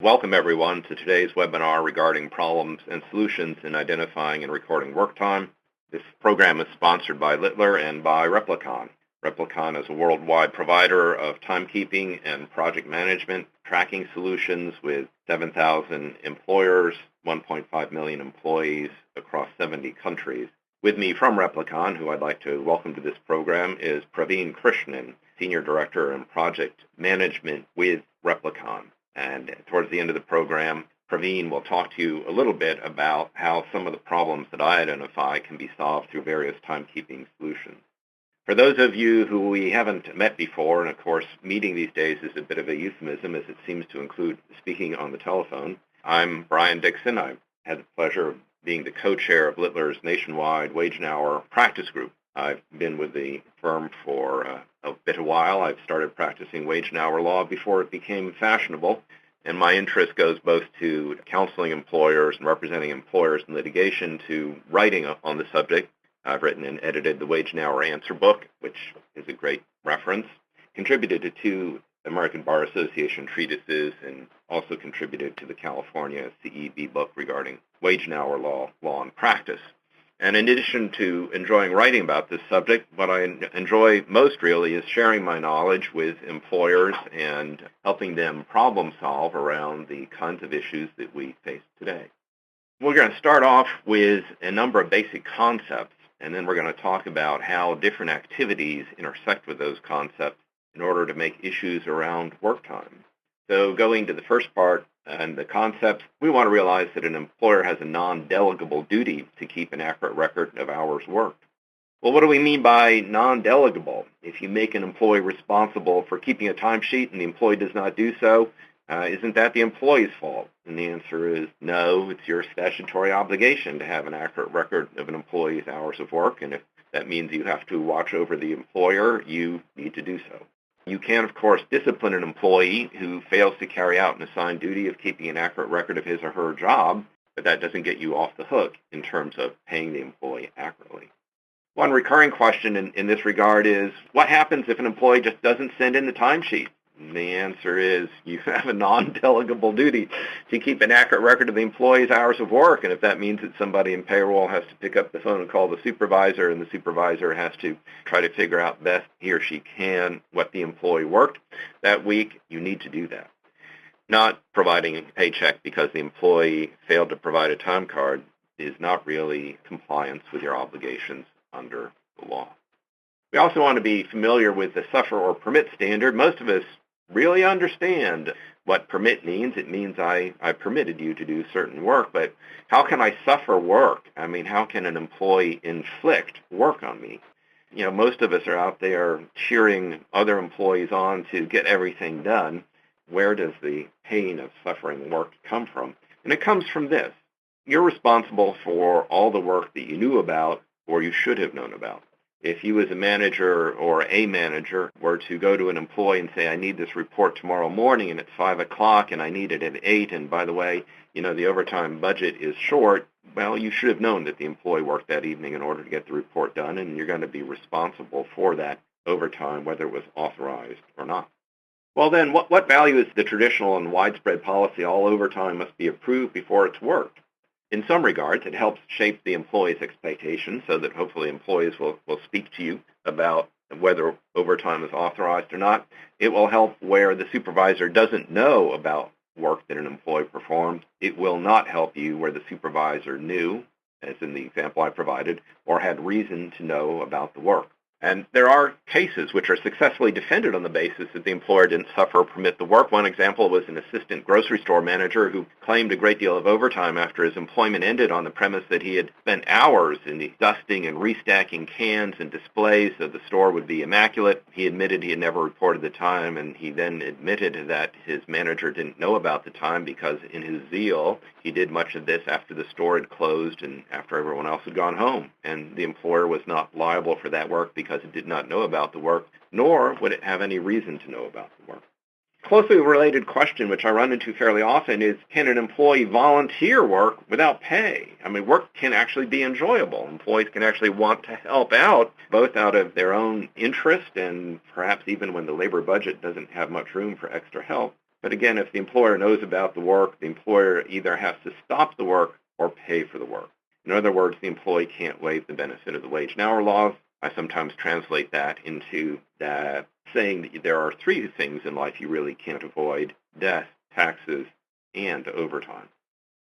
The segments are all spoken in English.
Welcome everyone to today's webinar regarding problems and solutions in identifying and recording work time. This program is sponsored by Littler and by Replicon. Replicon is a worldwide provider of timekeeping and project management tracking solutions with 7,000 employers, 1.5 million employees across 70 countries. With me from Replicon, who I'd like to welcome to this program, is Praveen Krishnan, Senior Director in Project Management with Replicon. And towards the end of the program, Praveen will talk to you a little bit about how some of the problems that I identify can be solved through various timekeeping solutions. For those of you who we haven't met before, and of course meeting these days is a bit of a euphemism as it seems to include speaking on the telephone, I'm Brian Dixon. I've had the pleasure of being the co-chair of Littler's nationwide wage and hour practice group. I've been with the firm for a bit of a while. I've started practicing wage and hour law before it became fashionable, and my interest goes both to counseling employers and representing employers in litigation to writing on the subject. I've written and edited the Wage and Hour Answer book, which is a great reference, contributed to 2 American Bar Association treatises, and also contributed to the California CEB book regarding wage and hour law and practice. And in addition to enjoying writing about this subject, what I enjoy most really is sharing my knowledge with employers and helping them problem solve around the kinds of issues that we face today. We're going to start off with a number of basic concepts, and then we're going to talk about how different activities intersect with those concepts in order to make issues around work time. So going to the first part and the concepts, we want to realize that an employer has a non-delegable duty to keep an accurate record of hours worked. Well, what do we mean by non-delegable? If you make an employee responsible for keeping a timesheet and the employee does not do so, isn't that the employee's fault? And the answer is no, it's your statutory obligation to have an accurate record of an employee's hours of work, and if that means you have to watch over the employer, you need to do so. You can, of course, discipline an employee who fails to carry out an assigned duty of keeping an accurate record of his or her job, but that doesn't get you off the hook in terms of paying the employee accurately. One recurring question in this regard is, what happens if an employee just doesn't send in the timesheet? And the answer is you have a non-delegable duty to keep an accurate record of the employee's hours of work, and if that means that somebody in payroll has to pick up the phone and call the supervisor, and the supervisor has to try to figure out best he or she can what the employee worked that week, you need to do that. Not providing a paycheck because the employee failed to provide a time card is not really compliance with your obligations under the law. We also want to be familiar with the suffer or permit standard. Most of us really understand what permit means. It means I permitted you to do certain work, but how can I suffer work? I mean, how can an employee inflict work on me? You know, most of us are out there cheering other employees on to get everything done. Where does the pain of suffering work come from? And it comes from this. You're responsible for all the work that you knew about or you should have known about. If you as a manager or a manager were to go to an employee and say, I need this report tomorrow morning and it's 5 o'clock and I need it at 8, and by the way, you know, the overtime budget is short, well, you should have known that the employee worked that evening in order to get the report done, and you're going to be responsible for that overtime, whether it was authorized or not. Well then, what value is the traditional and widespread policy all overtime must be approved before it's worked? In some regards, it helps shape the employee's expectations so that hopefully employees will speak to you about whether overtime is authorized or not. It will help where the supervisor doesn't know about work that an employee performed. It will not help you where the supervisor knew, as in the example I provided, or had reason to know about the work. And there are cases which are successfully defended on the basis that the employer didn't suffer or permit the work. One example was an assistant grocery store manager who claimed a great deal of overtime after his employment ended on the premise that he had spent hours in the dusting and restacking cans and displays so the store would be immaculate. He admitted he had never reported the time, and he then admitted that his manager didn't know about the time because in his zeal, he did much of this after the store had closed and after everyone else had gone home. And the employer was not liable for that work because it did not know about the work, nor would it have any reason to know about the work. Closely related question, which I run into fairly often, is can an employee volunteer work without pay? I mean, work can actually be enjoyable. Employees can actually want to help out, both out of their own interest and perhaps even when the labor budget doesn't have much room for extra help. But again, if the employer knows about the work, the employer either has to stop the work or pay for the work. In other words, the employee can't waive the benefit of the wage and hour laws. I sometimes translate that into that saying that there are three things in life you really can't avoid: death, taxes, and overtime.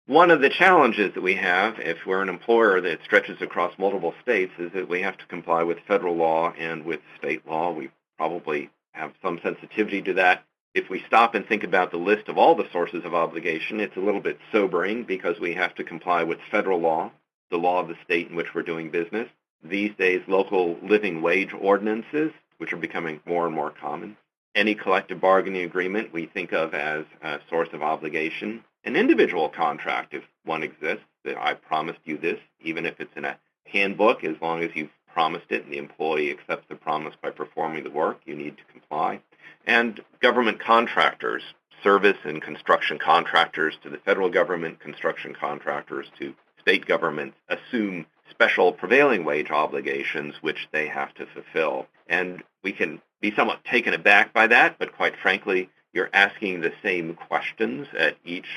One of the challenges that we have if we're an employer that stretches across multiple states is that we have to comply with federal law and with state law. We probably have some sensitivity to that. If we stop and think about the list of all the sources of obligation, it's a little bit sobering because we have to comply with federal law, the law of the state in which we're doing business. These days, local living wage ordinances, which are becoming more and more common. Any collective bargaining agreement we think of as a source of obligation. An individual contract, if one exists, that I promised you this, even if it's in a handbook, as long as you've promised it and the employee accepts the promise by performing the work, you need to comply. And government contractors, service and construction contractors to the federal government, construction contractors to state governments assume special prevailing wage obligations which they have to fulfill. And we can be somewhat taken aback by that, but quite frankly, you're asking the same questions at each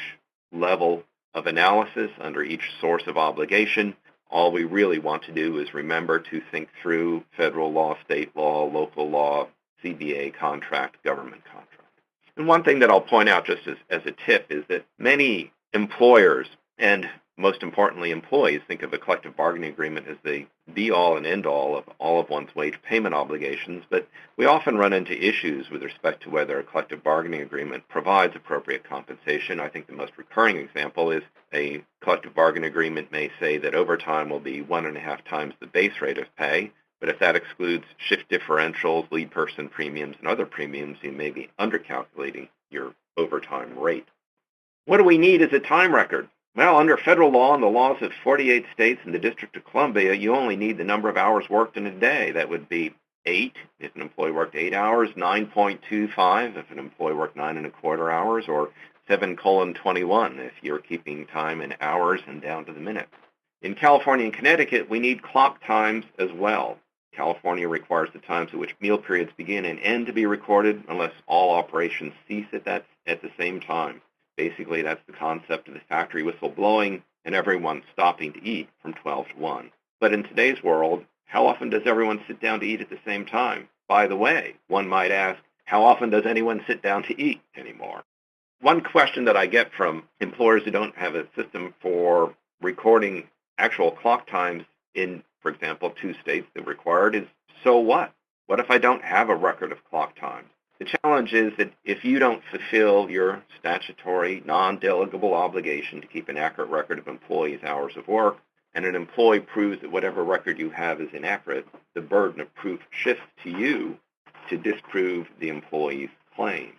level of analysis under each source of obligation. All we really want to do is remember to think through federal law, state law, local law, CBA contract, government contract. And one thing that I'll point out just as a tip is that many employers and most importantly employees think of a collective bargaining agreement as the be-all and end-all of all of one's wage payment obligations, but we often run into issues with respect to whether a collective bargaining agreement provides appropriate compensation. I think the most recurring example is a collective bargaining agreement may say that overtime will be 1.5 times the base rate of pay, but if that excludes shift differentials, lead person premiums, and other premiums, you may be undercalculating your overtime rate. What do we need as a time record? Well, under federal law and the laws of 48 states and the District of Columbia, you only need the number of hours worked in a day. That would be 8 if an employee worked 8 hours, 9.25 if an employee worked 9.25 hours, or 7:21 if you're keeping time in hours and down to the minute. In California and Connecticut, we need clock times as well. California requires the times at which meal periods begin and end to be recorded unless all operations cease at the same time. Basically, that's the concept of the factory whistle blowing and everyone stopping to eat from 12 to 1. But in today's world, how often does everyone sit down to eat at the same time? By the way, one might ask, how often does anyone sit down to eat anymore? One question that I get from employers who don't have a system for recording actual clock times in, for example, 2 states that required is, so what? What if I don't have a record of clock times? The challenge is that if you don't fulfill your statutory, non-delegable obligation to keep an accurate record of employees' hours of work, and an employee proves that whatever record you have is inaccurate, the burden of proof shifts to you to disprove the employee's claim.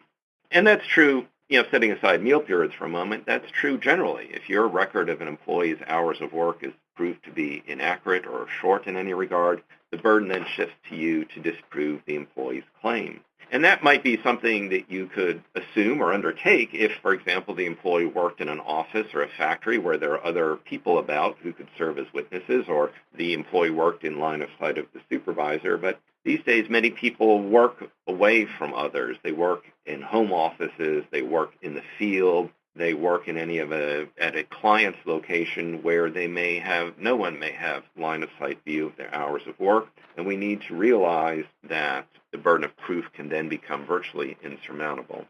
And that's true, setting aside meal periods for a moment, that's true generally. If your record of an employee's hours of work is proved to be inaccurate or short in any regard, the burden then shifts to you to disprove the employee's claim. And that might be something that you could assume or undertake if, for example, the employee worked in an office or a factory where there are other people about who could serve as witnesses, or the employee worked in line of sight of the supervisor. But these days, many people work away from others. They work in home offices, they work in the field, they work in at a client's location where no one may have line of sight view of their hours of work. And we need to realize that the burden of proof can then become virtually insurmountable.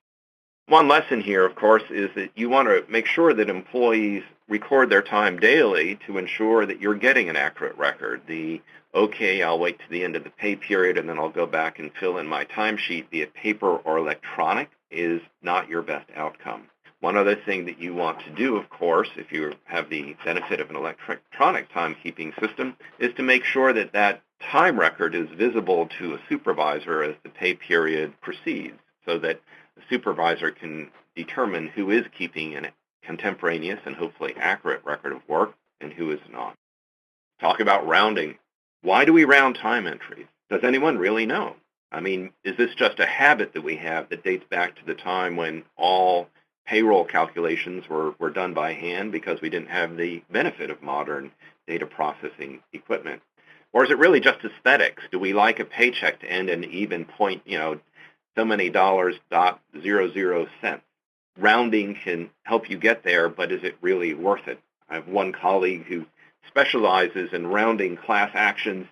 One lesson here, of course, is that you want to make sure that employees record their time daily to ensure that you're getting an accurate record. Okay, I'll wait to the end of the pay period and then I'll go back and fill in my timesheet, be it paper or electronic, is not your best outcome. One other thing that you want to do, of course, if you have the benefit of an electronic timekeeping system, is to make sure that that time record is visible to a supervisor as the pay period proceeds, so that the supervisor can determine who is keeping a contemporaneous and hopefully accurate record of work and who is not. Talk about rounding. Why do we round time entries? Does anyone really know? I mean, is this just a habit that we have that dates back to the time when all payroll calculations were done by hand because we didn't have the benefit of modern data processing equipment? Or is it really just aesthetics? Do we like a paycheck to end in even point, so many dollars, .00 cents? rounding can help you get there, but is it really worth it? I have one colleague who specializes in rounding class actions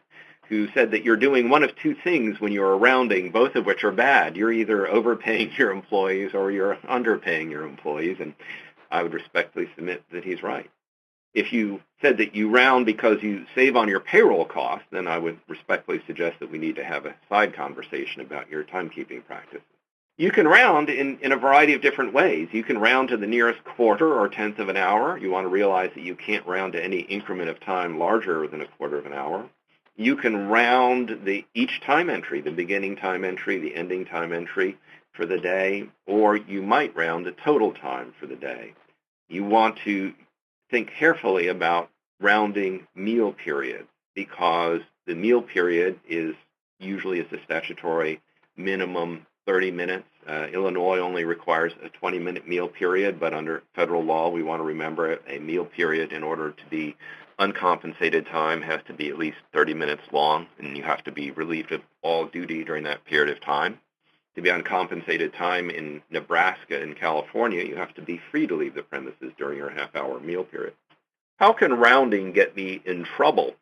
who said that you're doing one of two things when you're rounding, both of which are bad. You're either overpaying your employees or you're underpaying your employees, and I would respectfully submit that he's right. If you said that you round because you save on your payroll costs, then I would respectfully suggest that we need to have a side conversation about your timekeeping practices. You can round in a variety of different ways. You can round to the nearest quarter or tenth of an hour. You want to realize that you can't round to any increment of time larger than a quarter of an hour. You can round each time entry, the beginning time entry, the ending time entry for the day, or you might round the total time for the day. You want to think carefully about rounding meal periods, because the meal period is usually a statutory minimum 30 minutes. Illinois only requires a 20-minute meal period, but under federal law, we want to remember a meal period, in order to be uncompensated time, has to be at least 30 minutes long, and you have to be relieved of all duty during that period of time. To be uncompensated time in Nebraska and California, you have to be free to leave the premises during your half-hour meal period. How can rounding get me in trouble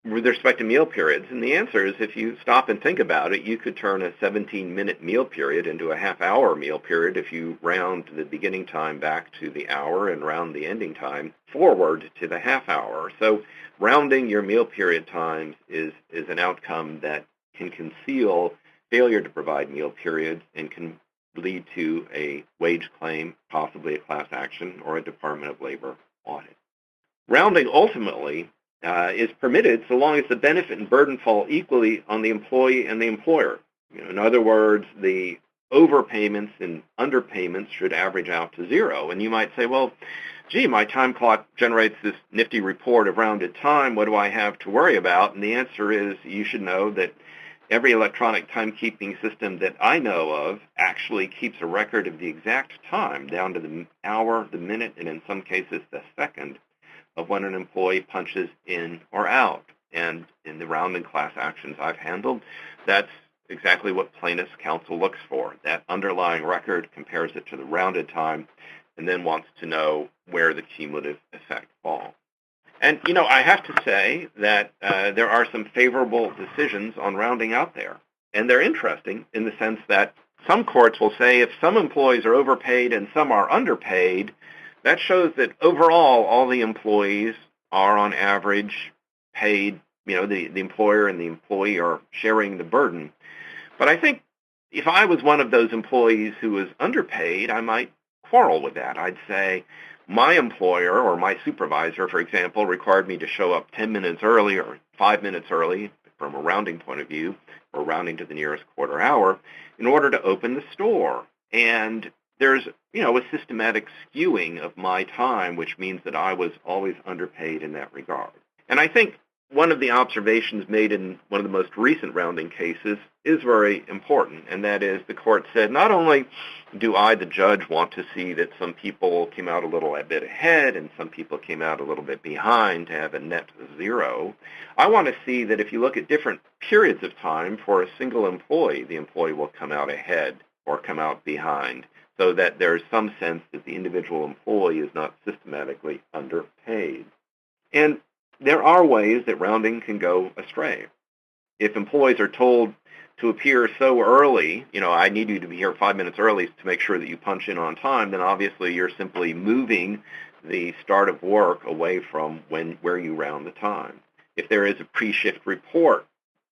with respect to meal periods? And the answer is, if you stop and think about it, you could turn a 17-minute meal period into a half-hour meal period if you round the beginning time back to the hour and round the ending time forward to the half hour. So rounding your meal period times is an outcome that can conceal failure to provide meal periods and can lead to a wage claim, possibly a class action, or a Department of Labor audit. Rounding ultimately is permitted so long as the benefit and burden fall equally on the employee and the employer. In other words, the overpayments and underpayments should average out to zero. And you might say, well, gee, my time clock generates this nifty report of rounded time. What do I have to worry about? And the answer is, you should know that every electronic timekeeping system that I know of actually keeps a record of the exact time, down to the hour, the minute, and in some cases the second, of when an employee punches in or out. And in the rounding class actions I've handled, that's exactly what plaintiff's counsel looks for. That underlying record, compares it to the rounded time, and then wants to know where the cumulative effect falls. And, I have to say that there are some favorable decisions on rounding out there. And they're interesting in the sense that some courts will say if some employees are overpaid and some are underpaid, that shows that overall all the employees are on average paid, the employer and the employee are sharing the burden. But I think if I was one of those employees who was underpaid, I might quarrel with that. I'd say my employer or my supervisor, for example, required me to show up 10 minutes early or 5 minutes early from a rounding point of view, or rounding to the nearest quarter hour, in order to open the store. And there's, a systematic skewing of my time, which means that I was always underpaid in that regard. And I think one of the observations made in one of the most recent rounding cases is very important, and that is the court said, not only do I, the judge, want to see that some people came out a little bit ahead and some people came out a little bit behind to have a net zero, I want to see that if you look at different periods of time for a single employee, the employee will come out ahead or come out behind, so that there's some sense that the individual employee is not systematically underpaid. And there are ways that rounding can go astray. If employees are told to appear so early, I need you to be here 5 minutes early to make sure that you punch in on time, then obviously you're simply moving the start of work away from where you round the time. If there is a pre-shift report,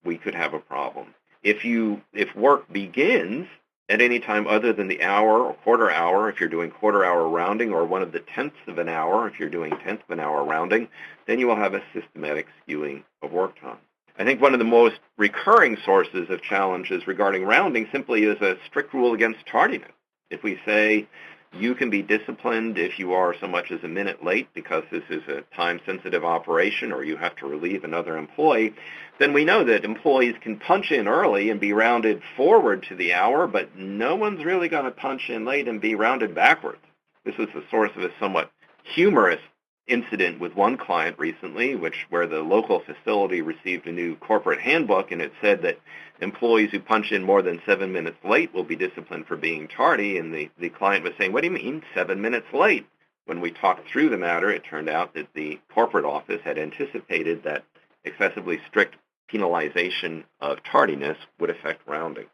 we could have a problem. If work begins at any time other than the hour or quarter hour, if you're doing quarter hour rounding, or one of the tenths of an hour, if you're doing tenth of an hour rounding, then you will have a systematic skewing of work time. I think one of the most recurring sources of challenges regarding rounding simply is a strict rule against tardiness. If we say you can be disciplined if you are so much as a minute late because this is a time-sensitive operation or you have to relieve another employee, then we know that employees can punch in early and be rounded forward to the hour, but no one's really going to punch in late and be rounded backwards. This is the source of a somewhat humorous incident with one client recently, where the local facility received a new corporate handbook, and it said that employees who punch in more than 7 minutes late will be disciplined for being tardy, and the client was saying, "What do you mean 7 minutes late?" When we talked through the matter, it turned out that the corporate office had anticipated that excessively strict penalization of tardiness would affect rounding.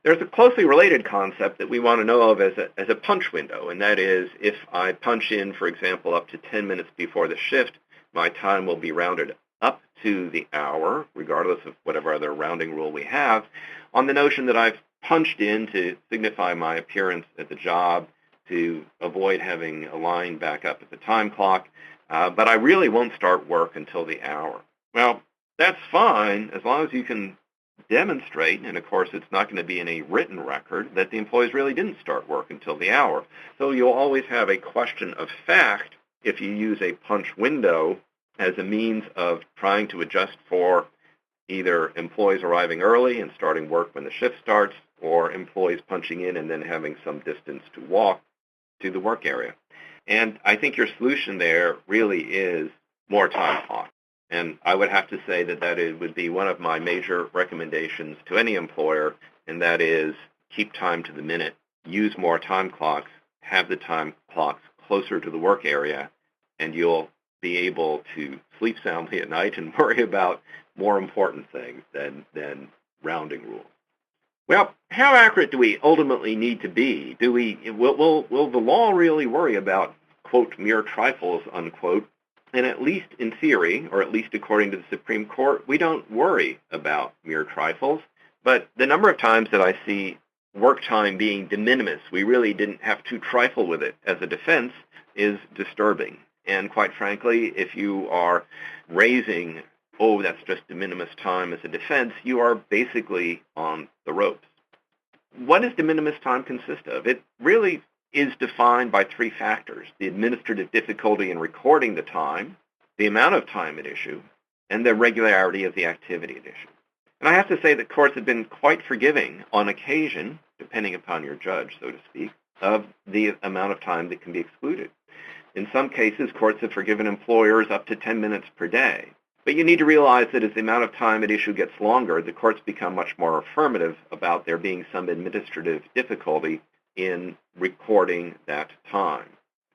There's a closely related concept that we want to know of as a punch window, and that is if I punch in, for example, up to 10 minutes before the shift, my time will be rounded up to the hour, regardless of whatever other rounding rule we have, on the notion that I've punched in to signify my appearance at the job, to avoid having a line back up at the time clock, but I really won't start work until the hour. Well, that's fine as long as you can demonstrate, and of course it's not going to be in a written record, that the employees really didn't start work until the hour. So you'll always have a question of fact if you use a punch window as a means of trying to adjust for either employees arriving early and starting work when the shift starts, or employees punching in and then having some distance to walk to the work area. And I think your solution there really is more time clock. And I would have to say that it would be one of my major recommendations to any employer, and that is keep time to the minute, use more time clocks, have the time clocks closer to the work area, and you'll be able to sleep soundly at night and worry about more important things than rounding rules. Well, how accurate do we ultimately need to be? Will the law really worry about, quote, mere trifles, unquote? And at least in theory, or at least according to the Supreme Court, we don't worry about mere trifles. But the number of times that I see work time being de minimis, we really didn't have to trifle with it as a defense, is disturbing. And quite frankly, if you are raising, oh, that's just de minimis time as a defense, you are basically on the ropes. What does de minimis time consist of? It really is defined by three factors: the administrative difficulty in recording the time, the amount of time at issue, and the regularity of the activity at issue. And I have to say that courts have been quite forgiving on occasion, depending upon your judge, so to speak, of the amount of time that can be excluded. In some cases, courts have forgiven employers up to 10 minutes per day. But you need to realize that as the amount of time at issue gets longer, the courts become much more affirmative about there being some administrative difficulty in recording that time.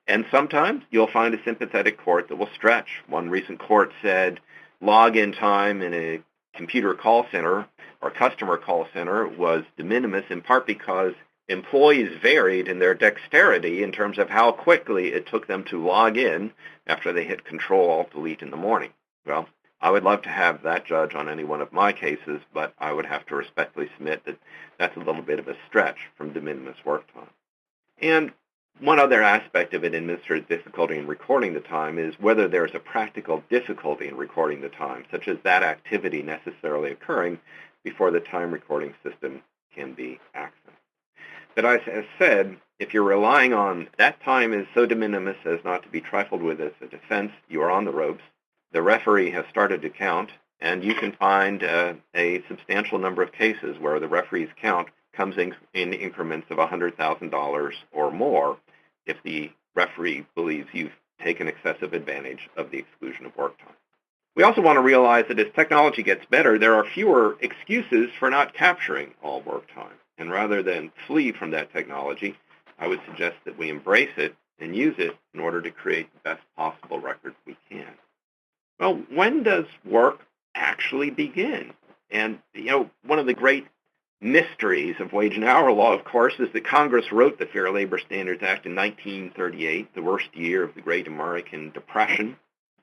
And sometimes you'll find a sympathetic court that will stretch. One recent court said login time in a computer call center or customer call center was de minimis, in part because employees varied in their dexterity in terms of how quickly it took them to log in after they hit Control-Alt-Delete in the morning. Well, I would love to have that judge on any one of my cases, but I would have to respectfully submit that that's a little bit of a stretch from de minimis work time. And one other aspect of an administrative difficulty in recording the time is whether there's a practical difficulty in recording the time, such as that activity necessarily occurring before the time recording system can be accessed. But as said, if you're relying on that time is so de minimis as not to be trifled with as a defense, you are on the ropes. The referee has started to count, and you can find a substantial number of cases where the referee's count comes in increments of $100,000 or more if the referee believes you've taken excessive advantage of the exclusion of work time. We also want to realize that as technology gets better, there are fewer excuses for not capturing all work time. And rather than flee from that technology, I would suggest that we embrace it and use it in order to create the best possible record we can. Well, when does work actually begin? And, one of the great mysteries of wage and hour law, of course, is that Congress wrote the Fair Labor Standards Act in 1938, the worst year of the Great American Depression,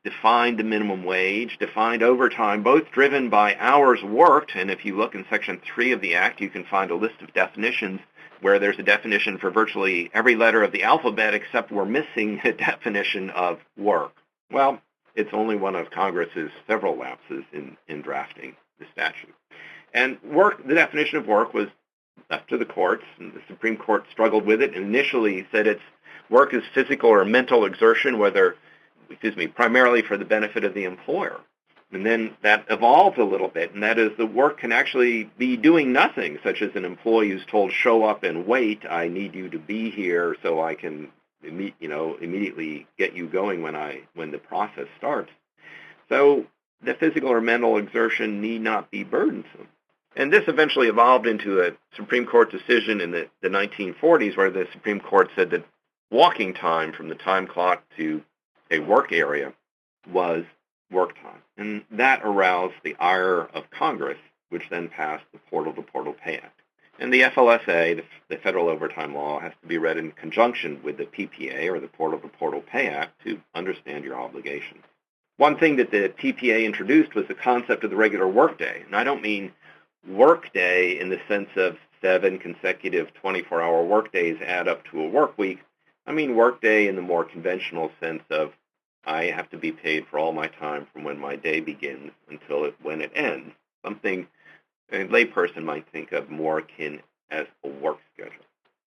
defined the minimum wage, defined overtime, both driven by hours worked. And if you look in Section 3 of the Act, you can find a list of definitions where there's a definition for virtually every letter of the alphabet, except we're missing a definition of work. Well, it's only one of Congress's several lapses in drafting the statute. And work, the definition of work was left to the courts, and the Supreme Court struggled with it and initially said work is physical or mental exertion, primarily for the benefit of the employer. And then that evolved a little bit, and that is the work can actually be doing nothing, such as an employee who's told, show up and wait, I need you to be here so I can immediately get you going when the process starts. So the physical or mental exertion need not be burdensome. And this eventually evolved into a Supreme Court decision in the 1940s where the Supreme Court said that walking time from the time clock to a work area was work time. And that aroused the ire of Congress, which then passed the Portal-to-Portal Pay Act. And the FLSA, the Federal Overtime Law, has to be read in conjunction with the PPA, or the Portal-to-Portal Pay Act, to understand your obligations. One thing that the PPA introduced was the concept of the regular workday. And I don't mean workday in the sense of 7 consecutive 24-hour workdays add up to a work week. I mean workday in the more conventional sense of I have to be paid for all my time from when my day begins until when it ends. Something a layperson might think of more akin as a work schedule.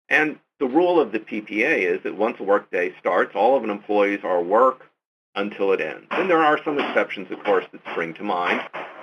And the rule of the PPA is that once a workday starts, all of an employees are work until it ends. And there are some exceptions, of course, that spring to mind.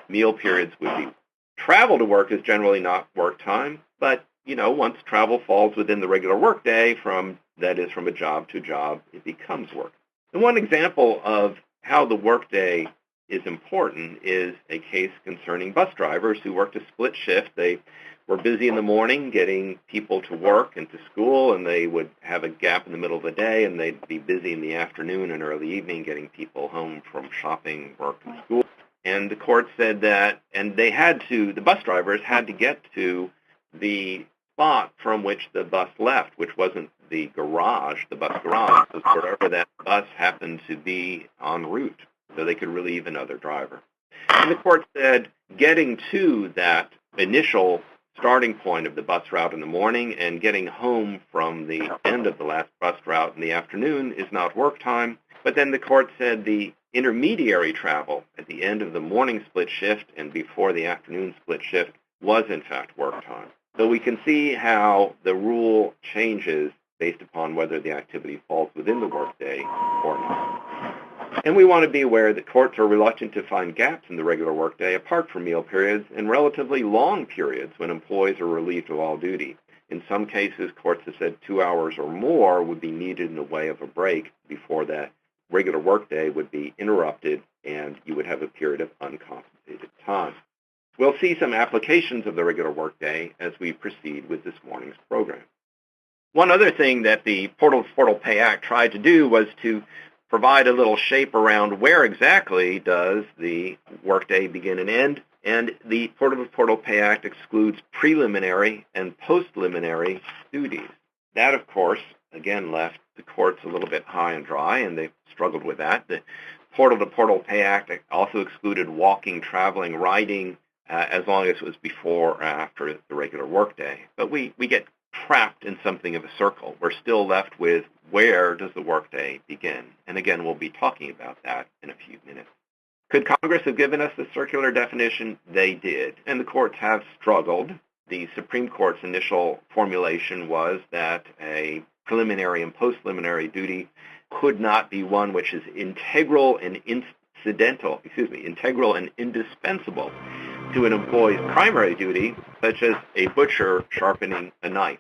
Meal periods would be. Travel to work is generally not work time, but, once travel falls within the regular workday, from a job to job, it becomes work. And one example of how the workday is important is a case concerning bus drivers who worked a split shift. They were busy in the morning getting people to work and to school, and they would have a gap in the middle of the day, and they'd be busy in the afternoon and early evening getting people home from shopping, work, and school. And the court said that, and the bus drivers had to get to the spot from which the bus left, which wasn't the bus garage, was wherever that bus happened to be en route, so they could relieve another driver. And the court said getting to that initial starting point of the bus route in the morning and getting home from the end of the last bus route in the afternoon is not work time. But then the court said the intermediary travel at the end of the morning split shift and before the afternoon split shift was in fact work time. So we can see how the rule changes based upon whether the activity falls within the workday or not. And we want to be aware that courts are reluctant to find gaps in the regular workday apart from meal periods and relatively long periods when employees are relieved of all duty. In some cases, courts have said 2 hours or more would be needed in the way of a break before that regular workday would be interrupted and you would have a period of uncompensated time. We'll see some applications of the regular workday as we proceed with this morning's program. One other thing that the Portal-to-Portal Pay Act tried to do was to provide a little shape around where exactly does the workday begin and end, and the Portal-to-Portal Pay Act excludes preliminary and post-preliminary duties. That, of course, again, left the courts a little bit high and dry, and they struggled with that. The Portal-to-Portal Pay Act also excluded walking, traveling, riding, as long as it was before or after the regular workday. But we get trapped in something of a circle. We're still left with where does the workday begin? And again, we'll be talking about that in a few minutes. Could Congress have given us the circular definition? They did, and the courts have struggled. The Supreme Court's initial formulation was that a preliminary and post-preliminary duty could not be one which is integral and indispensable to an employee's primary duty, such as a butcher sharpening a knife.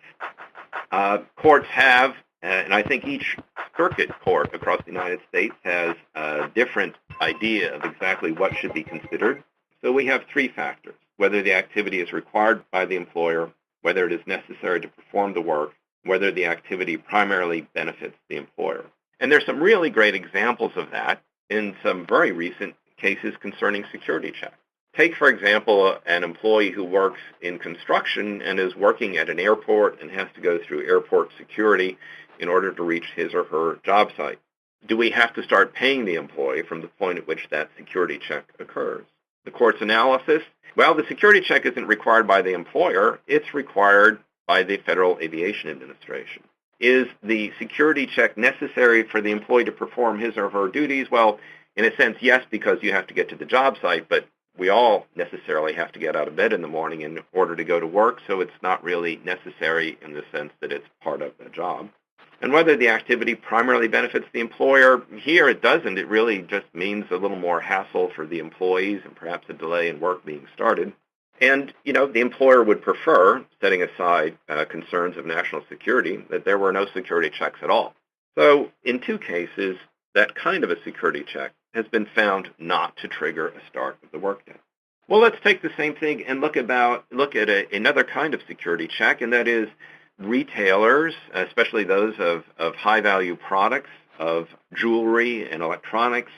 Courts have, and I think each circuit court across the United States has a different idea of exactly what should be considered. So we have 3 factors: whether the activity is required by the employer, whether it is necessary to perform the work, whether the activity primarily benefits the employer. And there's some really great examples of that in some very recent cases concerning security checks. Take, for example, an employee who works in construction and is working at an airport and has to go through airport security in order to reach his or her job site. Do we have to start paying the employee from the point at which that security check occurs? The court's analysis, well, the security check isn't required by the employer, it's required by the Federal Aviation Administration. Is the security check necessary for the employee to perform his or her duties? Well, in a sense, yes, because you have to get to the job site, but we all necessarily have to get out of bed in the morning in order to go to work, so it's not really necessary in the sense that it's part of the job. And whether the activity primarily benefits the employer, here it doesn't. It really just means a little more hassle for the employees and perhaps a delay in work being started. And, the employer would prefer, setting aside concerns of national security, that there were no security checks at all. So in 2 cases, that kind of a security check has been found not to trigger a start of the workday. Well, let's take the same thing and look at another kind of security check, and that is retailers, especially those of high-value products, of jewelry and electronics,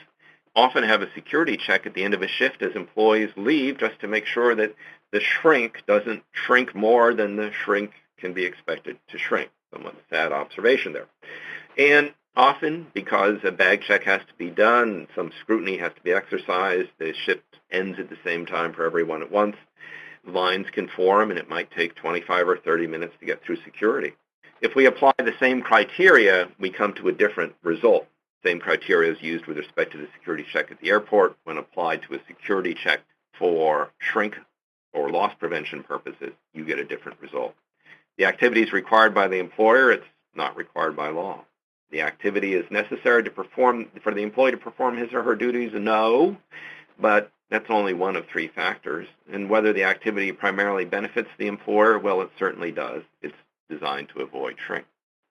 often have a security check at the end of a shift as employees leave, just to make sure that the shrink doesn't shrink more than the shrink can be expected to shrink. Somewhat sad observation there. And often, because a bag check has to be done, some scrutiny has to be exercised, the shift ends at the same time for everyone at once, lines can form, and it might take 25 or 30 minutes to get through security. If we apply the same criteria, we come to a different result. Same criteria is used with respect to the security check at the airport. When applied to a security check for shrink or loss prevention purposes, you get a different result. The activity is required by the employer. It's not required by law. The activity is necessary for the employee to perform his or her duties? No, but that's only one of 3 factors. And whether the activity primarily benefits the employer, well, it certainly does. It's designed to avoid shrink.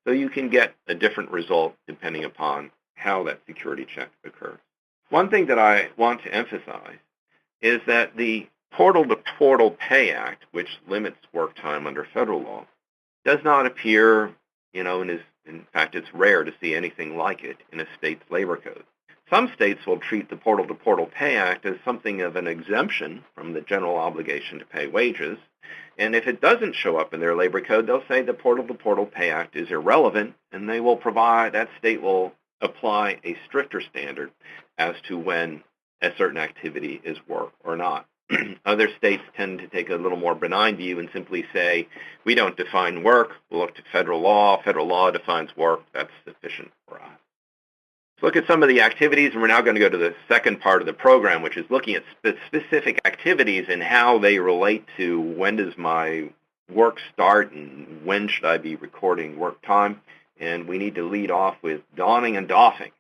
So you can get a different result depending upon how that security check occurs. One thing that I want to emphasize is that the Portal-to-Portal Pay Act, which limits work time under federal law, does not appear, and in fact, it's rare to see anything like it in a state's labor code. Some states will treat the Portal-to-Portal Pay Act as something of an exemption from the general obligation to pay wages, and if it doesn't show up in their labor code, they'll say the Portal-to-Portal Pay Act is irrelevant, and that state will apply a stricter standard as to when a certain activity is work or not. Other states tend to take a little more benign view and simply say, we don't define work, we'll look to federal law. Federal law defines work, that's sufficient for us. Let's look at some of the activities, and we're now going to go to the second part of the program, which is looking at specific activities and how they relate to when does my work start and when should I be recording work time. And we need to lead off with donning and doffing.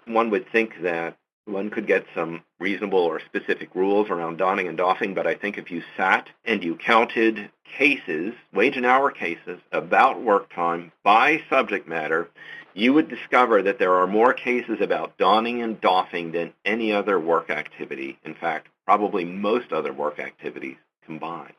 One would think that one could get some reasonable or specific rules around donning and doffing, but I think if you sat and you counted cases, wage and hour cases, about work time by subject matter, you would discover that there are more cases about donning and doffing than any other work activity. In fact, probably most other work activities combined.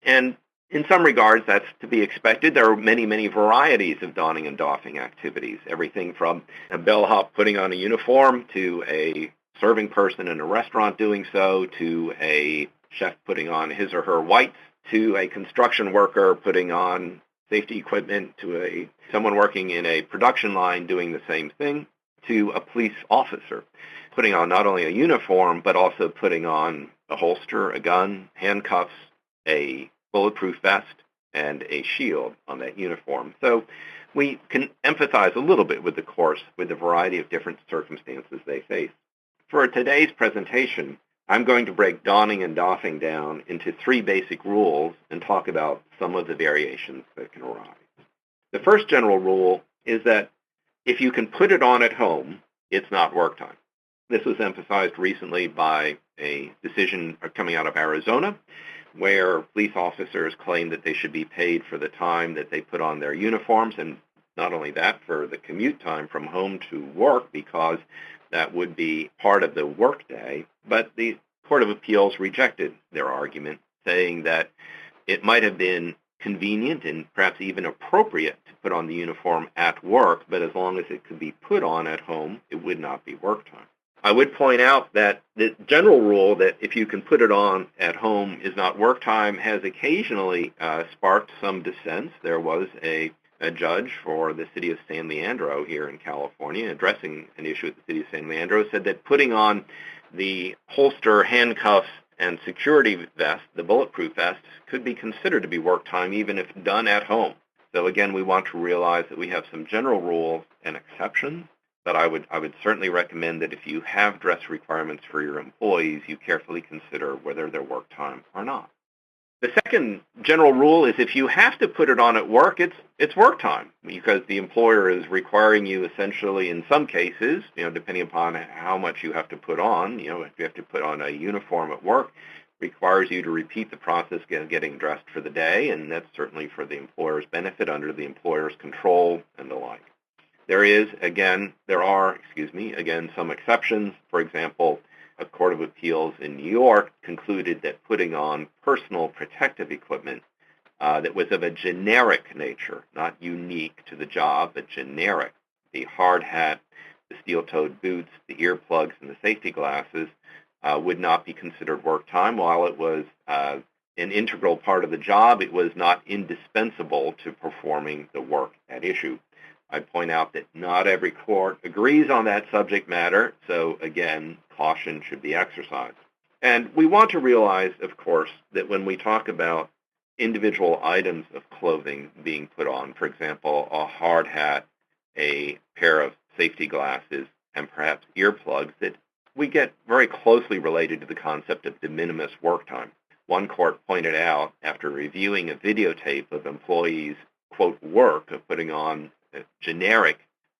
And in some regards, that's to be expected. There are many, many varieties of donning and doffing activities, everything from a bellhop putting on a uniform to a serving person in a restaurant doing so, to a chef putting on his or her whites, to a construction worker putting on safety equipment, to someone working in a production line doing the same thing, to a police officer putting on not only a uniform, but also putting on a holster, a gun, handcuffs, a bulletproof vest, and a shield on that uniform. So we can empathize a little bit with the variety of different circumstances they face. For today's presentation, I'm going to break donning and doffing down into 3 basic rules and talk about some of the variations that can arise. The first general rule is that if you can put it on at home, it's not work time. This was emphasized recently by a decision coming out of Arizona, where police officers claim that they should be paid for the time that they put on their uniforms, and not only that, for the commute time from home to work, because that would be part of the workday. But the Court of Appeals rejected their argument, saying that it might have been convenient and perhaps even appropriate to put on the uniform at work, but as long as it could be put on at home, it would not be work time. I would point out that the general rule that if you can put it on at home is not work time has occasionally sparked some dissent. There was a judge for the city of San Leandro here in California addressing an issue at the city of San Leandro, said that putting on the holster, handcuffs, and security vest, the bulletproof vest, could be considered to be work time even if done at home. So again, we want to realize that we have some general rules and exceptions, but I would certainly recommend that if you have dress requirements for your employees, you carefully consider whether they're work time or not. The second general rule is if you have to put it on at work, it's work time, because the employer is requiring you essentially in some cases, depending upon how much you have to put on, if you have to put on a uniform at work, requires you to repeat the process of getting dressed for the day, and that's certainly for the employer's benefit, under the employer's control and the like. There are some exceptions. For example, a court of appeals in New York concluded that putting on personal protective equipment that was of a generic nature, not unique to the job, but generic, the hard hat, the steel-toed boots, the earplugs, and the safety glasses, would not be considered work time. While it was an integral part of the job, it was not indispensable to performing the work at issue. I point out that not every court agrees on that subject matter, so again, caution should be exercised. And we want to realize, of course, that when we talk about individual items of clothing being put on, for example, a hard hat, a pair of safety glasses, and perhaps earplugs, that we get very closely related to the concept of de minimis work time. One court pointed out, after reviewing a videotape of employees' quote work of putting on generic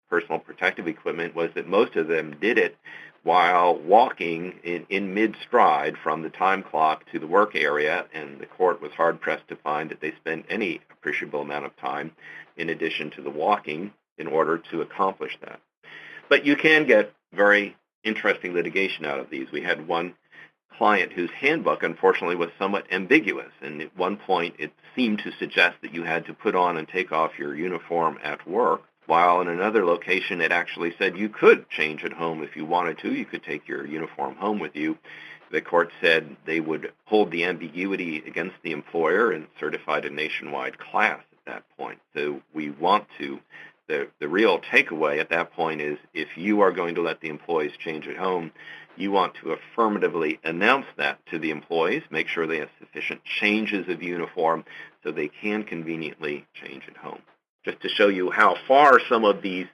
personal protective equipment, was that most of them did it while walking in mid-stride from the time clock to the work area, and the court was hard-pressed to find that they spent any appreciable amount of time in addition to the walking in order to accomplish that. But you can get very interesting litigation out of these. We had one client whose handbook, unfortunately, was somewhat ambiguous, and at one point it seemed to suggest that you had to put on and take off your uniform at work, while in another location it actually said you could change at home if you wanted to. You could take your uniform home with you. The court said they would hold the ambiguity against the employer and certified a nationwide class at that point. So we want to, the real takeaway at that point is, if you are going to let the employees change at home, you want to affirmatively announce that to the employees, make sure they have sufficient changes of uniform so they can conveniently change at home. Just to show you how far some of these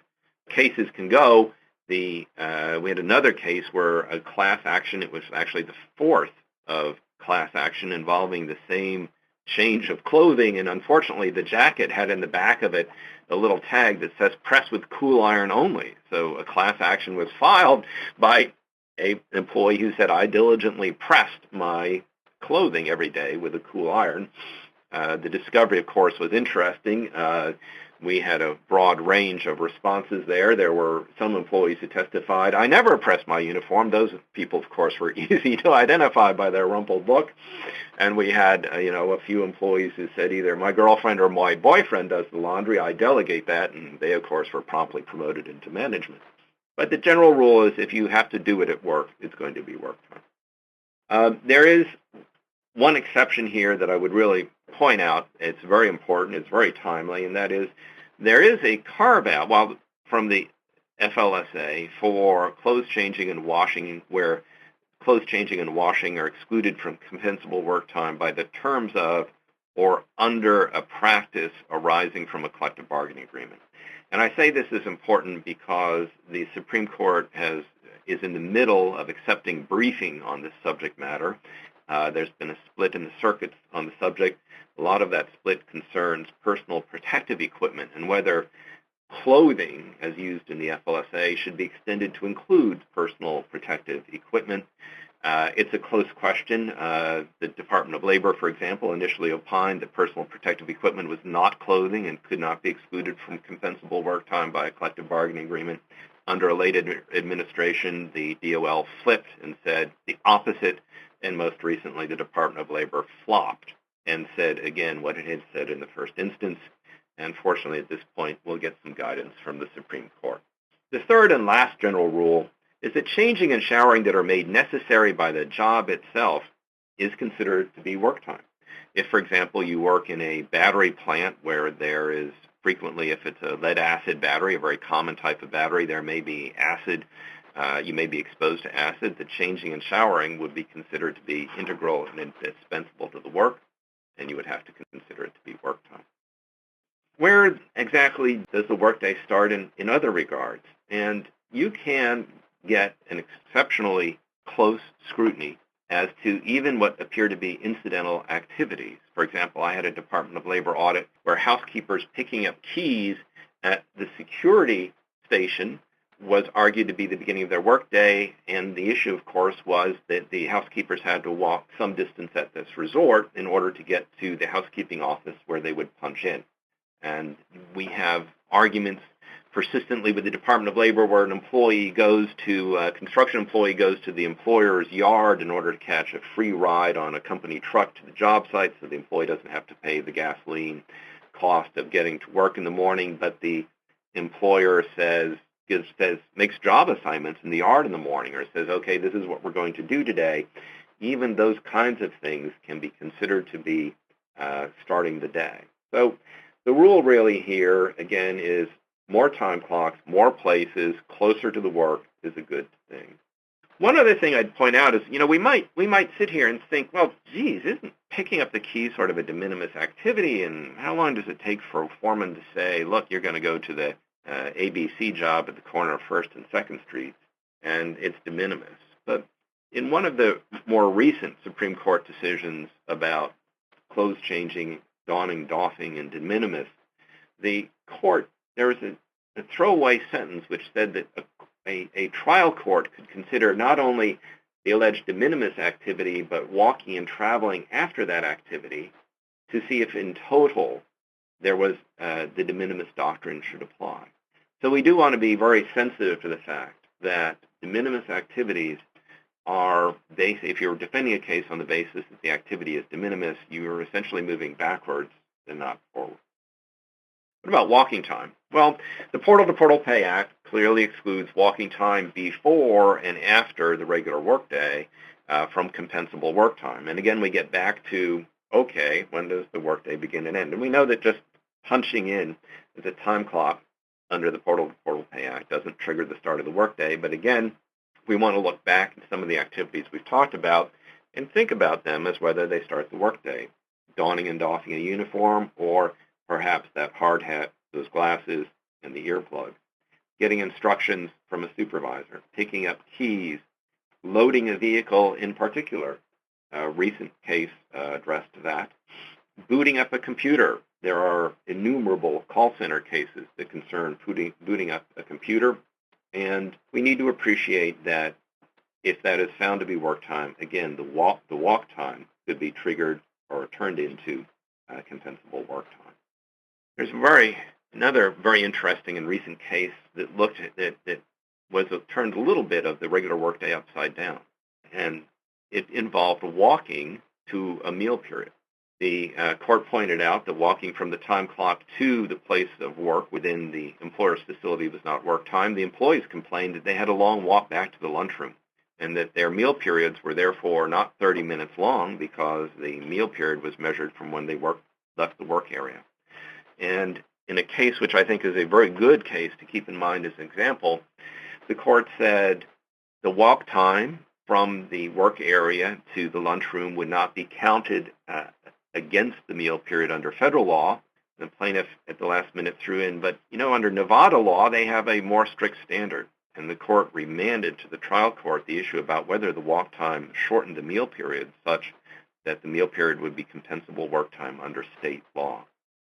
cases can go, we had another case where a class action, it was actually the fourth of class action involving the same change of clothing, and unfortunately the jacket had in the back of it a little tag that says press with cool iron only. So a class action was filed by an employee who said, I diligently pressed my clothing every day with a cool iron. The discovery, of course, was interesting. We had a broad range of responses there. There were some employees who testified, I never pressed my uniform. Those people, of course, were easy to identify by their rumpled look. And we had, a few employees who said either my girlfriend or my boyfriend does the laundry, I delegate that, and they, of course, were promptly promoted into management. But the general rule is if you have to do it at work, it's going to be work time. There is one exception here that I would really point out. It's very important, it's very timely, and that is there is a carve-out from the FLSA for clothes changing and washing, where clothes changing and washing are excluded from compensable work time by the terms of or under a practice arising from a collective bargaining agreement. And I say this is important because the Supreme Court is in the middle of accepting briefing on this subject matter. There's been a split in the circuits on the subject. A lot of that split concerns personal protective equipment and whether clothing, as used in the FLSA, should be extended to include personal protective equipment. It's a close question. The Department of Labor, for example, initially opined that personal protective equipment was not clothing and could not be excluded from compensable work time by a collective bargaining agreement. Under a late administration, the DOL flipped and said the opposite, and most recently the Department of Labor flopped and said again what it had said in the first instance. And fortunately, at this point, we'll get some guidance from the Supreme Court. The third and last general rule is that changing and showering that are made necessary by the job itself is considered to be work time. If, for example, you work in a battery plant where there is frequently, if it's a lead-acid battery, a very common type of battery, there may be acid, you may be exposed to acid, the changing and showering would be considered to be integral and indispensable to the work, and you would have to consider it to be work time. Where exactly does the workday start in other regards? And you can get an exceptionally close scrutiny as to even what appear to be incidental activities. For example, I had a Department of Labor audit where housekeepers picking up keys at the security station was argued to be the beginning of their workday, and the issue, of course, was that the housekeepers had to walk some distance at this resort in order to get to the housekeeping office where they would punch in. And we have arguments persistently with the Department of Labor, where a construction employee goes to the employer's yard in order to catch a free ride on a company truck to the job site, so the employee doesn't have to pay the gasoline cost of getting to work in the morning, but the employer makes job assignments in the yard in the morning, or says, okay, this is what we're going to do today. Even those kinds of things can be considered to be starting the day. So the rule really here, again, is more time clocks, more places, closer to the work is a good thing. One other thing I'd point out is, we might sit here and think, well, geez, isn't picking up the key sort of a de minimis activity, and how long does it take for a foreman to say, look, you're going to go to the ABC job at the corner of 1st and 2nd Streets, and it's de minimis. But in one of the more recent Supreme Court decisions about clothes changing, donning, doffing, and de minimis, there was a throwaway sentence which said that a trial court could consider not only the alleged de minimis activity, but walking and traveling after that activity to see if in total there was the de minimis doctrine should apply. So we do want to be very sensitive to the fact that de minimis activities are if you're defending a case on the basis that the activity is de minimis, you're essentially moving backwards and not forward. What about walking time? Well, the Portal-to-Portal Pay Act clearly excludes walking time before and after the regular workday from compensable work time. And again, we get back to, okay, when does the workday begin and end? And we know that just punching in the time clock under the Portal-to-Portal Pay Act doesn't trigger the start of the workday. But again, we want to look back at some of the activities we've talked about and think about them as whether they start the workday. Donning and doffing a uniform, or perhaps that hard hat, those glasses, and the earplug. Getting instructions from a supervisor, picking up keys, loading a vehicle in particular. A recent case addressed that. Booting up a computer. There are innumerable call center cases that concern booting up a computer, and we need to appreciate that if that is found to be work time, again, the walk time could be triggered or turned into compensable work time. There's another very interesting and recent case that turned a little bit of the regular workday upside down, and it involved walking to a meal period. The court pointed out that walking from the time clock to the place of work within the employer's facility was not work time. The employees complained that they had a long walk back to the lunchroom, and that their meal periods were therefore not 30 minutes long because the meal period was measured from when they left the work area. And in a case which I think is a very good case to keep in mind as an example, the court said the walk time from the work area to the lunchroom would not be counted against the meal period under federal law. The plaintiff at the last minute threw in, but under Nevada law, they have a more strict standard. And the court remanded to the trial court the issue about whether the walk time shortened the meal period such that the meal period would be compensable work time under state law.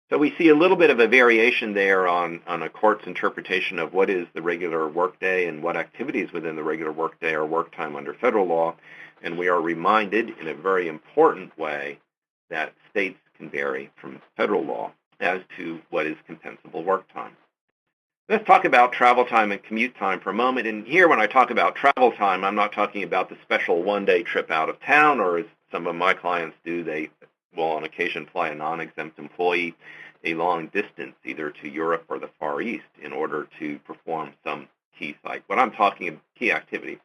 So we see a little bit of a variation there on a court's interpretation of what is the regular workday and what activities within the regular workday are work time under federal law. And we are reminded in a very important way that states can vary from federal law as to what is compensable work time. Let's talk about travel time and commute time for a moment. And here, when I talk about travel time, I'm not talking about the special one-day trip out of town, or as some of my clients do, they will on occasion fly a non-exempt employee a long distance, either to Europe or the Far East, in order to perform some key site. Key activity.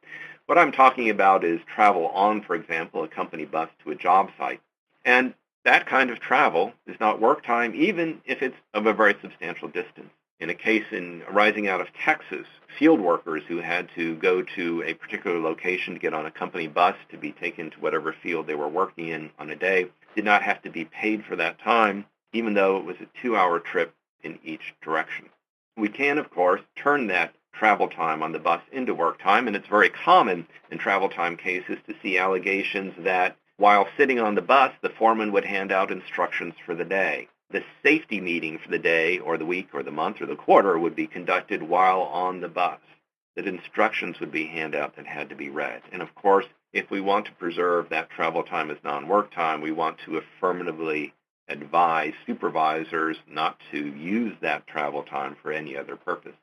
What I'm talking about is travel on, for example, a company bus to a job site. And that kind of travel is not work time, even if it's of a very substantial distance. In a case arising out of Texas, field workers who had to go to a particular location to get on a company bus to be taken to whatever field they were working in on a day did not have to be paid for that time, even though it was a 2-hour trip in each direction. We can, of course, turn that travel time on the bus into work time, and it's very common in travel time cases to see allegations that while sitting on the bus, the foreman would hand out instructions for the day. The safety meeting for the day or the week or the month or the quarter would be conducted while on the bus. That instructions would be handed out that had to be read. And of course, if we want to preserve that travel time as non-work time, we want to affirmatively advise supervisors not to use that travel time for any other purpose.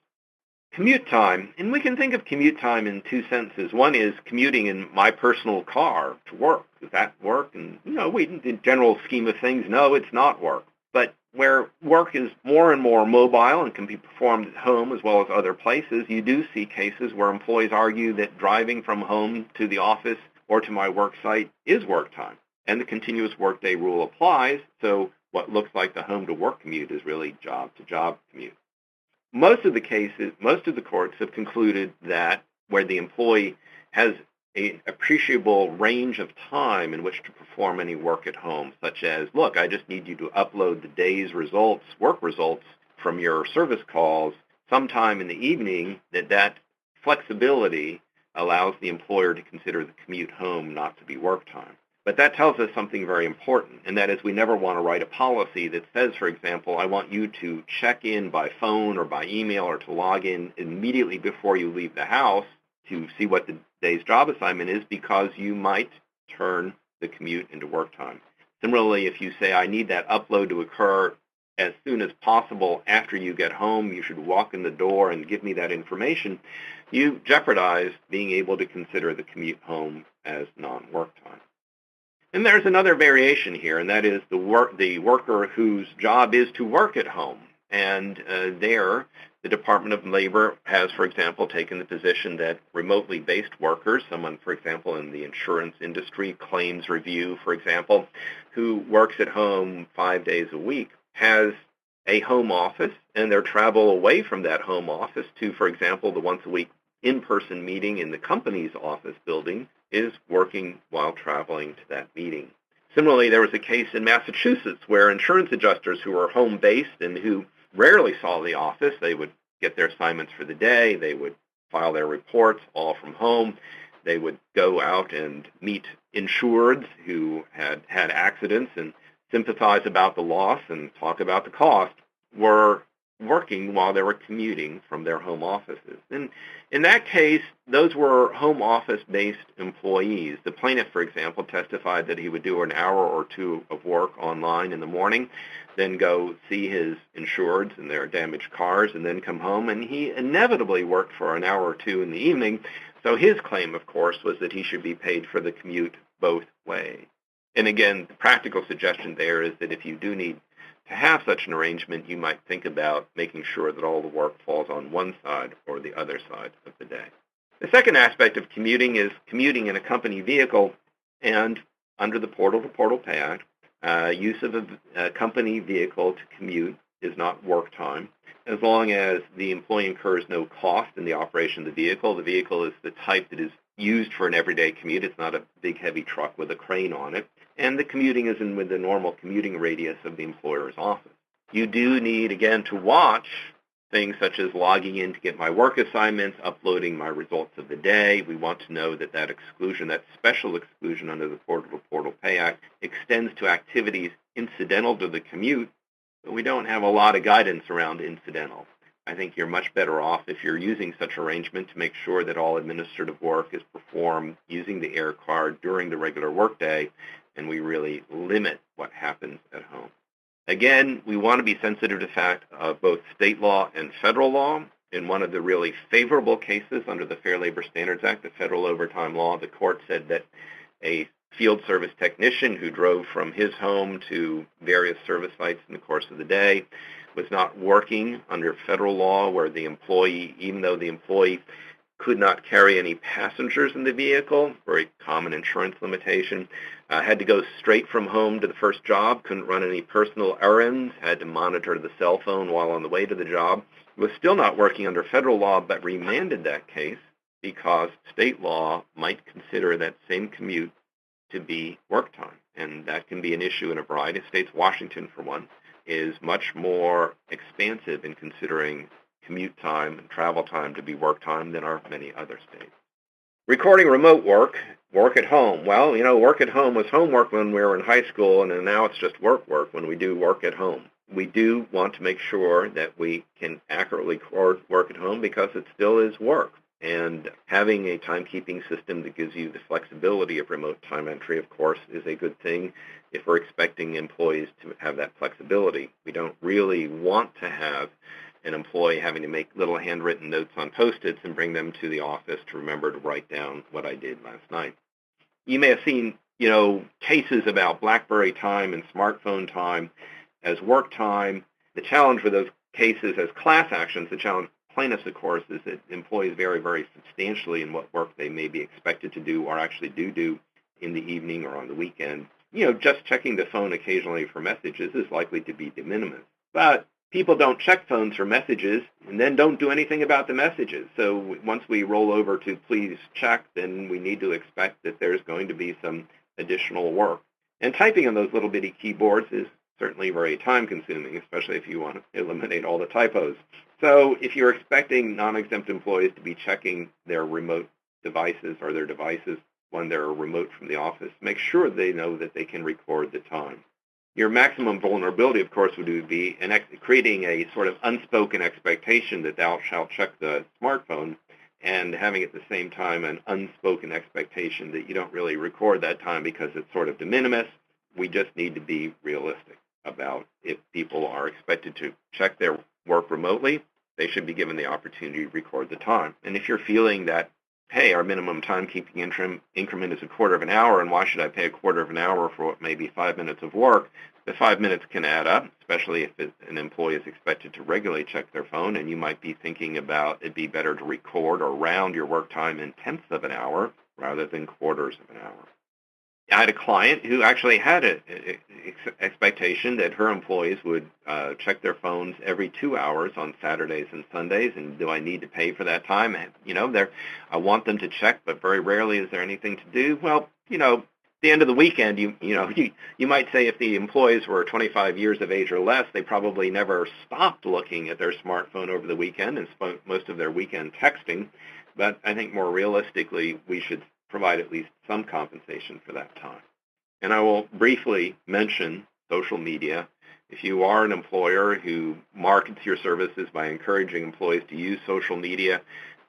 Commute time, and we can think of commute time in two senses. One is commuting in my personal car to work. Is that work? And, in the general scheme of things, no, it's not work. But where work is more and more mobile and can be performed at home as well as other places, you do see cases where employees argue that driving from home to the office or to my work site is work time. And the continuous workday rule applies, so what looks like the home-to-work commute is really job-to-job commute. Most of the courts have concluded that where the employee has an appreciable range of time in which to perform any work at home, such as, look, I just need you to upload the day's results, work results from your service calls sometime in the evening, that flexibility allows the employer to consider the commute home not to be work time. But that tells us something very important, and that is we never want to write a policy that says, for example, I want you to check in by phone or by email or to log in immediately before you leave the house to see what the day's job assignment is, because you might turn the commute into work time. Similarly, if you say, I need that upload to occur as soon as possible after you get home, you should walk in the door and give me that information, you jeopardize being able to consider the commute home as non-work time. And there's another variation here, and that is the worker whose job is to work at home. And there, the Department of Labor has, for example, taken the position that remotely based workers, someone, for example, in the insurance industry, claims review, for example, who works at home 5 days a week, has a home office, and their travel away from that home office to, for example, the once-a-week in-person meeting in the company's office building is working while traveling to that meeting. Similarly, there was a case in Massachusetts where insurance adjusters who were home-based and who rarely saw the office, they would get their assignments for the day, they would file their reports all from home, they would go out and meet insureds who had had accidents and sympathize about the loss and talk about the cost, were working while they were commuting from their home offices. And in that case, those were home office-based employees. The plaintiff, for example, testified that he would do an hour or two of work online in the morning, then go see his insureds and their damaged cars, and then come home, and he inevitably worked for an hour or two in the evening. So his claim, of course, was that he should be paid for the commute both ways. And again, the practical suggestion there is that if you do need to have such an arrangement, you might think about making sure that all the work falls on one side or the other side of the day. The second aspect of commuting is commuting in a company vehicle, and under the Portal-to-Portal Pay Act, use of a company vehicle to commute is not work time, as long as the employee incurs no cost in the operation of the vehicle. The vehicle is the type that is used for an everyday commute. It's not a big, heavy truck with a crane on it. And the commuting is in with the normal commuting radius of the employer's office. You do need, again, to watch things such as logging in to get my work assignments, uploading my results of the day. We want to know that that exclusion, that special exclusion under the Portal-to-Portal Pay Act, extends to activities incidental to the commute, but we don't have a lot of guidance around incidental. I think you're much better off if you're using such arrangement to make sure that all administrative work is performed using the air card during the regular workday, and we really limit what happens at home. Again, we want to be sensitive to the fact of both state law and federal law. In one of the really favorable cases under the Fair Labor Standards Act, the federal overtime law, the court said that a field service technician who drove from his home to various service sites in the course of the day was not working under federal law, where the employee, even though the employee could not carry any passengers in the vehicle, very common insurance limitation, had to go straight from home to the first job, couldn't run any personal errands, had to monitor the cell phone while on the way to the job, was still not working under federal law, but remanded that case because state law might consider that same commute to be work time. And that can be an issue in a variety of states. Washington, for one, is much more expansive in considering commute time and travel time to be work time than are many other states. Recording remote work, work at home. Well, work at home was homework when we were in high school, and now it's just work when we do work at home. We do want to make sure that we can accurately record work at home because it still is work. And having a timekeeping system that gives you the flexibility of remote time entry, of course, is a good thing if we're expecting employees to have that flexibility. We don't really want to have an employee having to make little handwritten notes on Post-its and bring them to the office to remember to write down what I did last night. You may have seen, cases about BlackBerry time and smartphone time as work time. The challenge with those cases as class actions, the challenge with plaintiffs, of course, is that employees vary very substantially in what work they may be expected to do or actually do in the evening or on the weekend. Just checking the phone occasionally for messages is likely to be de minimis. But people don't check phones for messages and then don't do anything about the messages. So once we roll over to please check, then we need to expect that there's going to be some additional work. And typing on those little bitty keyboards is certainly very time-consuming, especially if you want to eliminate all the typos. So if you're expecting non-exempt employees to be checking their remote devices or their devices when they're remote from the office, make sure they know that they can record the time. Your maximum vulnerability, of course, would be creating a sort of unspoken expectation that thou shalt check the smartphone and having at the same time an unspoken expectation that you don't really record that time because it's sort of de minimis. We just need to be realistic about if people are expected to check their work remotely, they should be given the opportunity to record the time. And if you're feeling that, hey, our minimum timekeeping increment is a quarter of an hour, and why should I pay a quarter of an hour for what may be 5 minutes of work? The 5 minutes can add up, especially if an employee is expected to regularly check their phone, and you might be thinking about it'd be better to record or round your work time in tenths of an hour rather than quarters of an hour. I had a client who actually had an expectation that her employees would check their phones every 2 hours on Saturdays and Sundays, and do I need to pay for that time? I want them to check, but very rarely is there anything to do. Well, the end of the weekend, you might say if the employees were 25 years of age or less, they probably never stopped looking at their smartphone over the weekend and spent most of their weekend texting. But I think more realistically, we should provide at least some compensation for that time. And I will briefly mention social media. If you are an employer who markets your services by encouraging employees to use social media,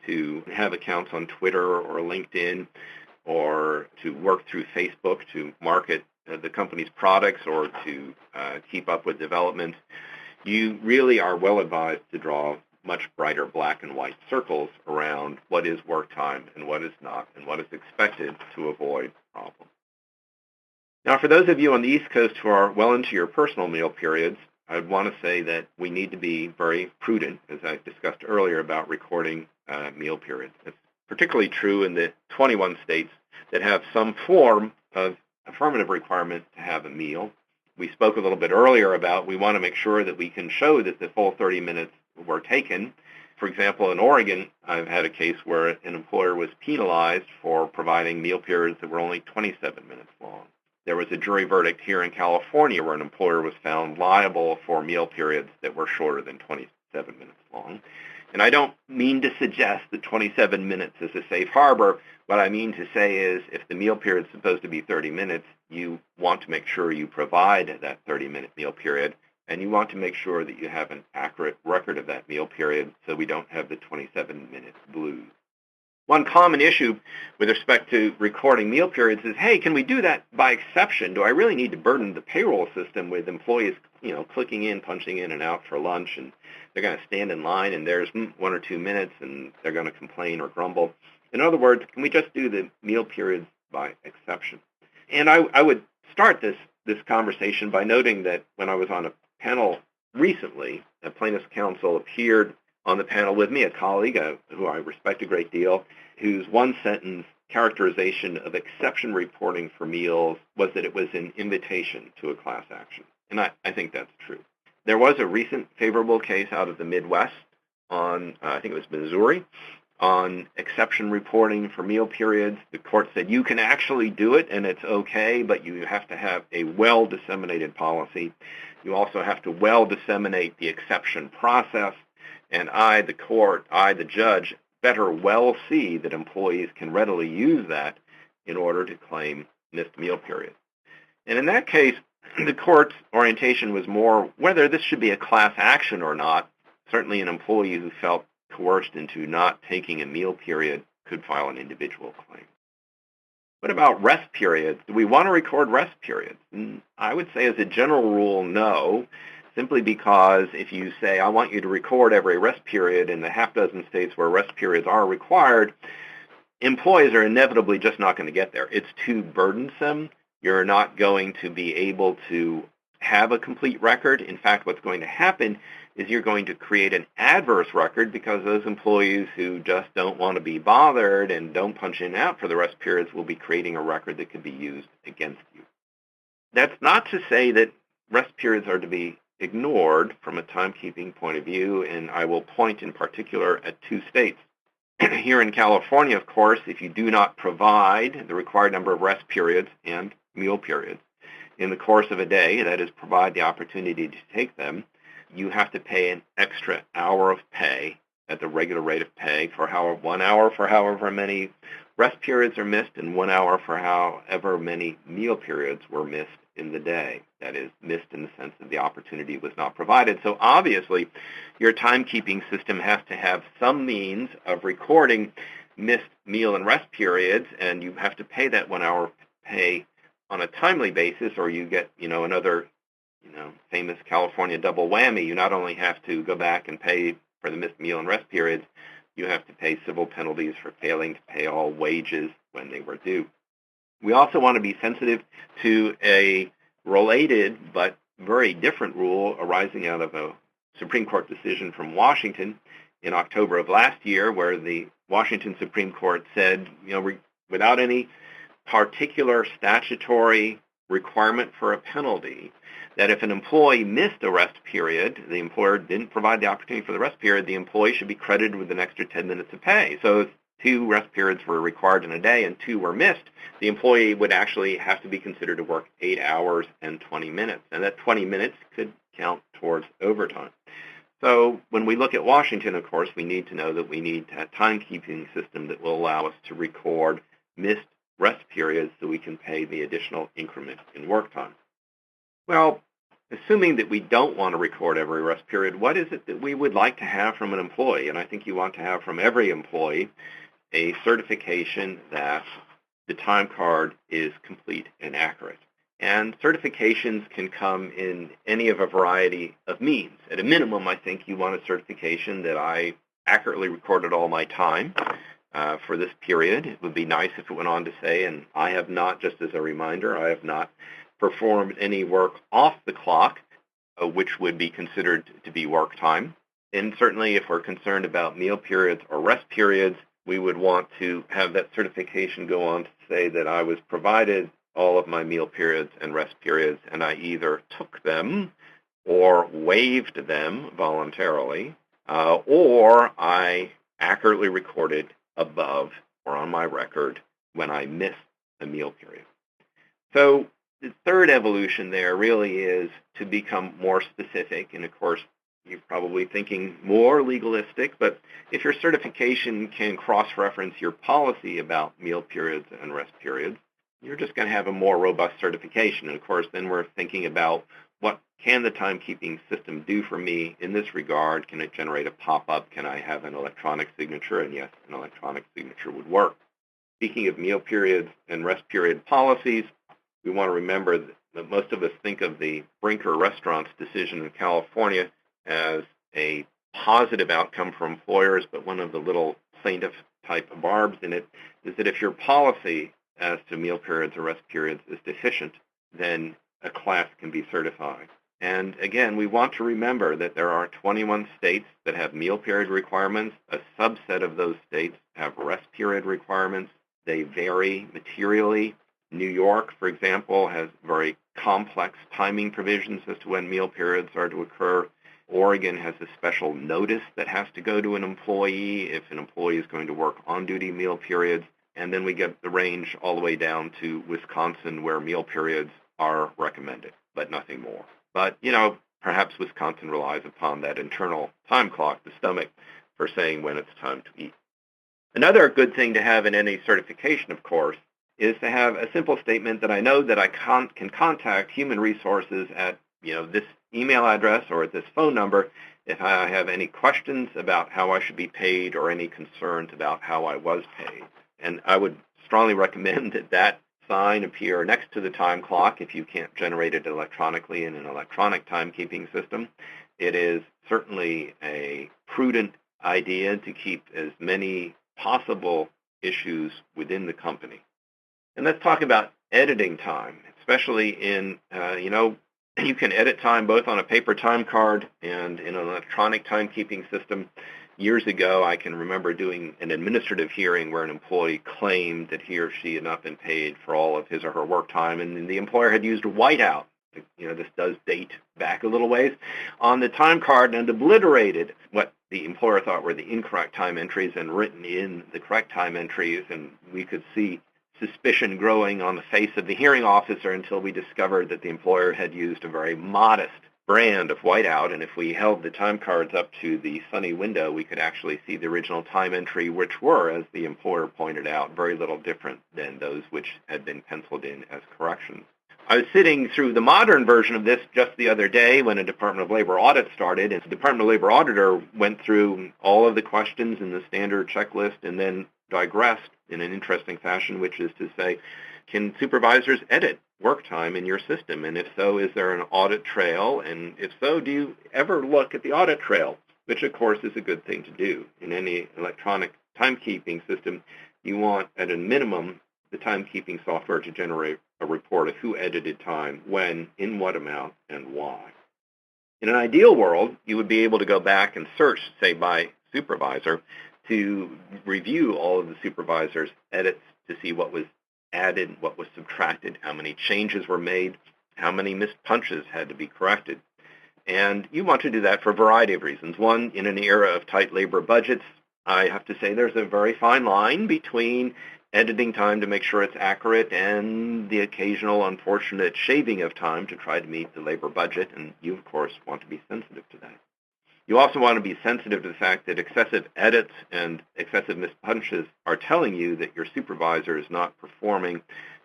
to have accounts on Twitter or LinkedIn, or to work through Facebook to market the company's products or to keep up with development, you really are well advised to draw much brighter black and white circles around what is work time and what is not, and what is expected to avoid problems. Now, for those of you on the East Coast who are well into your personal meal periods, I would want to say that we need to be very prudent, as I discussed earlier, about recording meal periods. It's particularly true in the 21 states that have some form of affirmative requirement to have a meal. We spoke a little bit earlier about we want to make sure that we can show that the full 30 minutes were taken. For example, in Oregon, I've had a case where an employer was penalized for providing meal periods that were only 27 minutes long. There was a jury verdict here in California where an employer was found liable for meal periods that were shorter than 27 minutes long. And I don't mean to suggest that 27 minutes is a safe harbor. What I mean to say is if the meal period is supposed to be 30 minutes, you want to make sure you provide that 30-minute meal period, and you want to make sure that you have an accurate record of that meal period so we don't have the 27-minute blues. One common issue with respect to recording meal periods is, hey, can we do that by exception? Do I really need to burden the payroll system with employees, clicking in, punching in and out for lunch, and they're going to stand in line and there's 1 or 2 minutes and they're going to complain or grumble? In other words, can we just do the meal periods by exception? And I would start this conversation by noting that when I was on a panel recently, a plaintiff's counsel appeared on the panel with me, a colleague who I respect a great deal, whose one-sentence characterization of exception reporting for meals was that it was an invitation to a class action. And I think that's true. There was a recent favorable case out of the Midwest on, I think it was Missouri, on exception reporting for meal periods. The court said you can actually do it and it's okay, but you have to have a well-disseminated policy. You also have to well-disseminate the exception process. And I, the court, the judge, better well see that employees can readily use that in order to claim missed meal periods. And in that case, the court's orientation was more whether this should be a class action or not. Certainly an employee who felt coerced into not taking a meal period could file an individual claim. What about rest periods? Do we want to record rest periods? And I would say as a general rule, no. simply because if you say, I want you to record every rest period in the half dozen states where rest periods are required, employees are inevitably just not going to get there. It's too burdensome. You're not going to be able to have a complete record. In fact, what's going to happen is you're going to create an adverse record because those employees who just don't want to be bothered and don't punch in and out for the rest periods will be creating a record that could be used against you. That's not to say that rest periods are to be ignored from a timekeeping point of view, and I will point in particular at two states. Here in California, of course, if you do not provide the required number of rest periods and meal periods in the course of a day, that is, provide the opportunity to take them, you have to pay an extra hour of pay at the regular rate of pay for 1 hour for however many rest periods are missed and 1 hour for however many meal periods were missed in the day. That is, missed in the sense that the opportunity was not provided. So obviously, your timekeeping system has to have some means of recording missed meal and rest periods, and you have to pay that 1 hour pay on a timely basis, or you get, another, famous California double whammy. You not only have to go back and pay for the missed meal and rest periods, you have to pay civil penalties for failing to pay all wages when they were due. We also want to be sensitive to a related but very different rule arising out of a Supreme Court decision from Washington in October of last year, where the Washington Supreme Court said, without any particular statutory requirement for a penalty, that if an employee missed a rest period, the employer didn't provide the opportunity for the rest period, the employee should be credited with an extra 10 minutes of pay. So if 2 rest periods were required in a day and 2 were missed, the employee would actually have to be considered to work 8 hours and 20 minutes. And that 20 minutes could count towards overtime. So when we look at Washington, of course, we need to know that we need a timekeeping system that will allow us to record missed rest periods so we can pay the additional increment in work time. Well, assuming that we don't want to record every rest period, what is it that we would like to have from an employee? And I think you want to have from every employee a certification that the time card is complete and accurate. And certifications can come in any of a variety of means. At a minimum, I think you want a certification that I accurately recorded all my time for this period. It would be nice if it went on to say, and I have not, just as a reminder, I have not performed any work off the clock, which would be considered to be work time. And certainly if we're concerned about meal periods or rest periods, we would want to have that certification go on to say that I was provided all of my meal periods and rest periods, and I either took them or waived them voluntarily, or I accurately recorded above or on my record when I missed a meal period. So the third evolution there really is to become more specific, and of course, you're probably thinking more legalistic, but if your certification can cross-reference your policy about meal periods and rest periods, you're just going to have a more robust certification. And of course, then we're thinking about what can the timekeeping system do for me in this regard? Can it generate a pop-up? Can I have an electronic signature? And yes, an electronic signature would work. Speaking of meal periods and rest period policies, we want to remember that most of us think of the Brinker Restaurants decision in California as a positive outcome for employers, but one of the little plaintiff type barbs in it is that if your policy as to meal periods or rest periods is deficient, then a class can be certified. And again, we want to remember that there are 21 states that have meal period requirements. A subset of those states have rest period requirements. They vary materially. New York, for example, has very complex timing provisions as to when meal periods are to occur. Oregon has a special notice that has to go to an employee if an employee is going to work on-duty meal periods. And then we get the range all the way down to Wisconsin, where meal periods are recommended, but nothing more. But, perhaps Wisconsin relies upon that internal time clock, the stomach, for saying when it's time to eat. Another good thing to have in any certification, of course, is to have a simple statement that I know that I can contact human resources at, this email address or at this phone number if I have any questions about how I should be paid or any concerns about how I was paid. And I would strongly recommend that sign appear next to the time clock if you can't generate it electronically in an electronic timekeeping system. It is certainly a prudent idea to keep as many possible issues within the company. And let's talk about editing time, especially in, you can edit time both on a paper time card and in an electronic timekeeping system. Years ago, I can remember doing an administrative hearing where an employee claimed that he or she had not been paid for all of his or her work time, and the employer had used whiteout. This does date back a little ways, on the time card and obliterated what the employer thought were the incorrect time entries and written in the correct time entries, and we could see suspicion growing on the face of the hearing officer until we discovered that the employer had used a very modest brand of whiteout, and if we held the time cards up to the sunny window, we could actually see the original time entry, which were, as the employer pointed out, very little different than those which had been penciled in as corrections. I was sitting through the modern version of this just the other day when a Department of Labor audit started, and the Department of Labor auditor went through all of the questions in the standard checklist and then digressed in an interesting fashion, which is to say, can supervisors edit work time in your system? And if so, is there an audit trail? And if so, do you ever look at the audit trail? Which, of course, is a good thing to do. In any electronic timekeeping system, you want, at a minimum, the timekeeping software to generate a report of who edited time, when, in what amount, and why. In an ideal world, you would be able to go back and search, say, by supervisor, to review all of the supervisor's edits to see what was added, what was subtracted, how many changes were made, how many missed punches had to be corrected. And you want to do that for a variety of reasons. One, in an era of tight labor budgets, I have to say there's a very fine line between editing time to make sure it's accurate and the occasional unfortunate shaving of time to try to meet the labor budget, and you, of course, want to be sensitive to that. You also want to be sensitive to the fact that excessive edits and excessive missed punches are telling you that your supervisor is not performing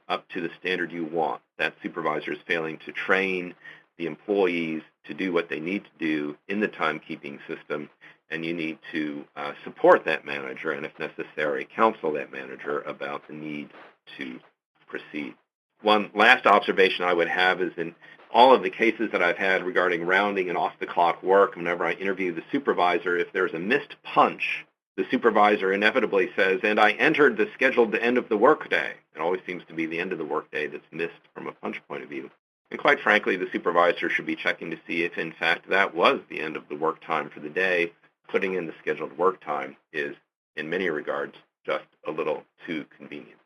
up to the standard you want. That supervisor is failing to train the employees to do what they need to do in the timekeeping system, and you need to support that manager and, if necessary, counsel that manager about the need to proceed. One last observation I would have is in all of the cases that I've had regarding rounding and off-the-clock work, whenever I interview the supervisor, if there's a missed punch, the supervisor inevitably says, and I entered the scheduled end of the workday. It always seems to be the end of the workday that's missed from a punch point of view. And quite frankly, the supervisor should be checking to see if, in fact, that was the end of the work time for the day. Putting in the scheduled work time is, in many regards, just a little too convenient.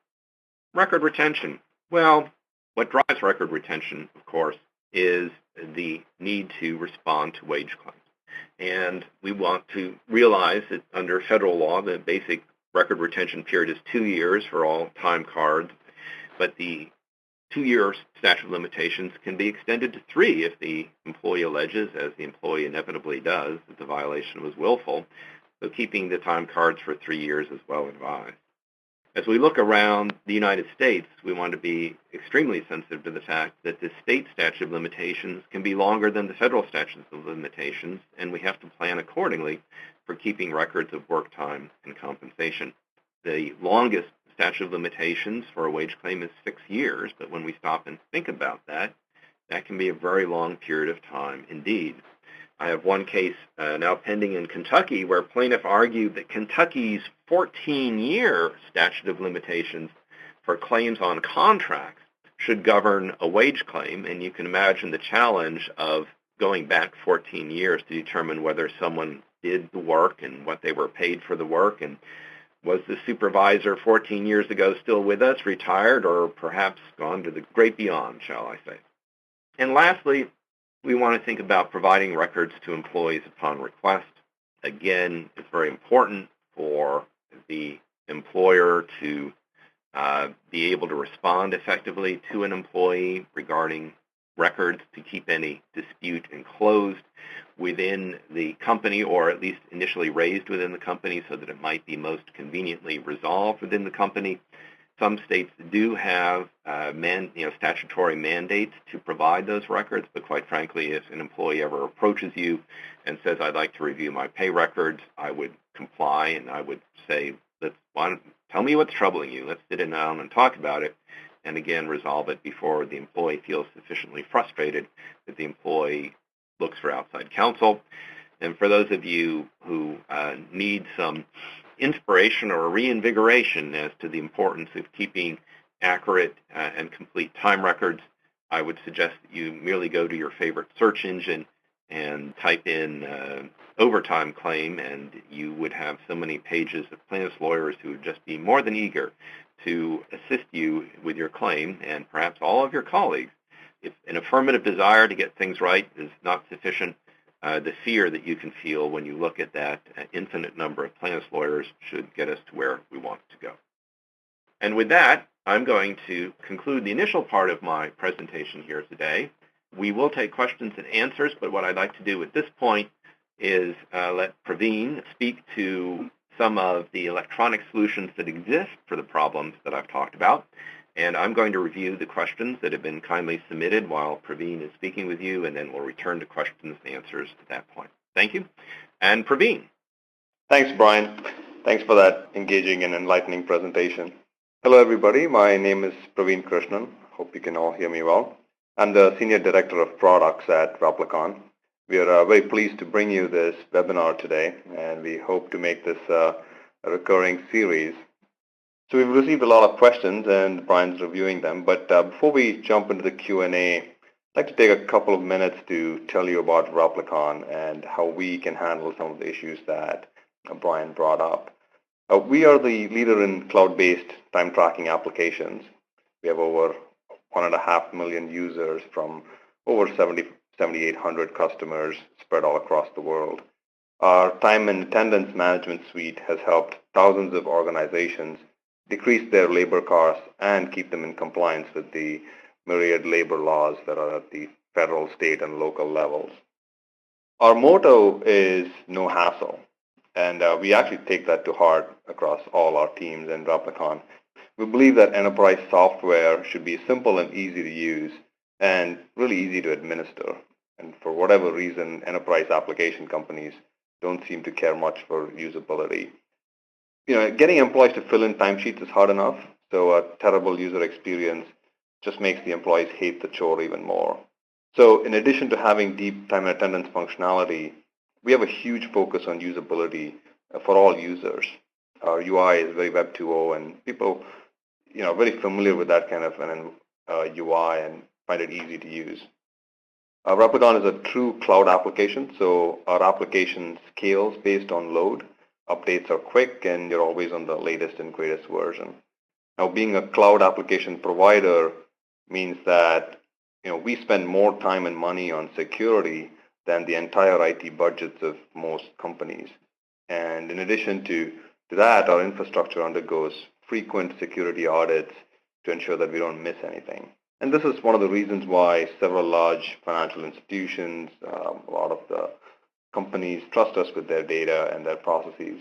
Record retention. Well, what drives record retention, of course, is the need to respond to wage claims. And we want to realize that under federal law, the basic record retention period is 2 years for all time cards, but the 2-year statute of limitations can be extended to 3 if the employee alleges, as the employee inevitably does, that the violation was willful. So keeping the time cards for 3 years is well advised. As we look around the United States, we want to be extremely sensitive to the fact that the state statute of limitations can be longer than the federal statute of limitations, and we have to plan accordingly for keeping records of work time and compensation. The longest statute of limitations for a wage claim is 6 years, but when we stop and think about that, that can be a very long period of time indeed. I have one case now pending in Kentucky where plaintiff argued that Kentucky's 14-year statute of limitations for claims on contracts should govern a wage claim, and you can imagine the challenge of going back 14 years to determine whether someone did the work and what they were paid for the work, and was the supervisor 14 years ago still with us, retired, or perhaps gone to the great beyond, shall I say. And lastly, we want to think about providing records to employees upon request. Again, it's very important for the employer to be able to respond effectively to an employee regarding records, to keep any dispute enclosed within the company, or at least initially raised within the company, so that it might be most conveniently resolved within the company. Some states do have statutory mandates to provide those records, but quite frankly, if an employee ever approaches you and says, I'd like to review my pay records, I would comply, and I would say, tell me what's troubling you. Let's sit down and talk about it. and again, resolve it before the employee feels sufficiently frustrated that the employee looks for outside counsel. And for those of you who need some inspiration or reinvigoration as to the importance of keeping accurate and complete time records, I would suggest that you merely go to your favorite search engine and type in overtime claim, and you would have so many pages of plaintiffs' lawyers who would just be more than eager to assist you with your claim, and perhaps all of your colleagues. If an affirmative desire to get things right is not sufficient, the fear that you can feel when you look at that infinite number of plaintiffs' lawyers should get us to where we want to go. And with that, I'm going to conclude the initial part of my presentation here today. We will take questions and answers, but what I'd like to do at this point is let Praveen speak to some of the electronic solutions that exist for the problems that I've talked about. And I'm going to review the questions that have been kindly submitted while Praveen is speaking with you, and then we'll return to questions and answers at that point. Thank you. And Praveen. Thanks, Brian. Thanks for that engaging and enlightening presentation. Hello, everybody. My name is Praveen Krishnan. Hope you can all hear me well. I'm the Senior Director of Products at Replicon. We are very pleased to bring you this webinar today, and we hope to make this a recurring series. So we've received a lot of questions, and Brian's reviewing them. But before we jump into the Q&A, I'd like to take a couple of minutes to tell you about Replicon and how we can handle some of the issues that Brian brought up. We are the leader in cloud-based time tracking applications. We have over 1.5 million users from over 7,800 customers spread all across the world. Our time and attendance management suite has helped thousands of organizations decrease their labor costs and keep them in compliance with the myriad labor laws that are at the federal, state, and local levels. Our motto is no hassle, and we actually take that to heart across all our teams in Replicon. We believe that enterprise software should be simple and easy to use and really easy to administer. And for whatever reason, enterprise application companies don't seem to care much for usability. Getting employees to fill in timesheets is hard enough, so a terrible user experience just makes the employees hate the chore even more. So in addition to having deep time and attendance functionality, we have a huge focus on usability for all users. Our UI is very Web 2.0, and people are very familiar with that kind of an UI and find it easy to use. Replicon is a true cloud application, so our application scales based on load. Updates are quick, and you're always on the latest and greatest version. Now, being a cloud application provider means that we spend more time and money on security than the entire IT budgets of most companies. And in addition to that, our infrastructure undergoes frequent security audits to ensure that we don't miss anything. And this is one of the reasons why several large financial institutions, a lot of the companies trust us with their data and their processes.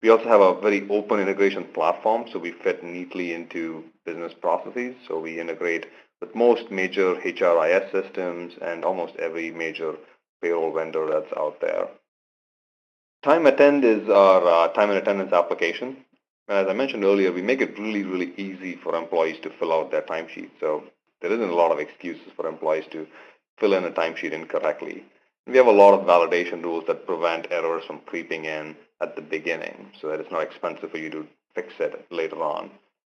We also have a very open integration platform, so we fit neatly into business processes. So we integrate with most major HRIS systems and almost every major payroll vendor that's out there. Time Attend is our time and attendance application. And as I mentioned earlier, we make it really, really easy for employees to fill out their timesheet. So there isn't a lot of excuses for employees to fill in a timesheet incorrectly. We have a lot of validation rules that prevent errors from creeping in at the beginning so that it's not expensive for you to fix it later on.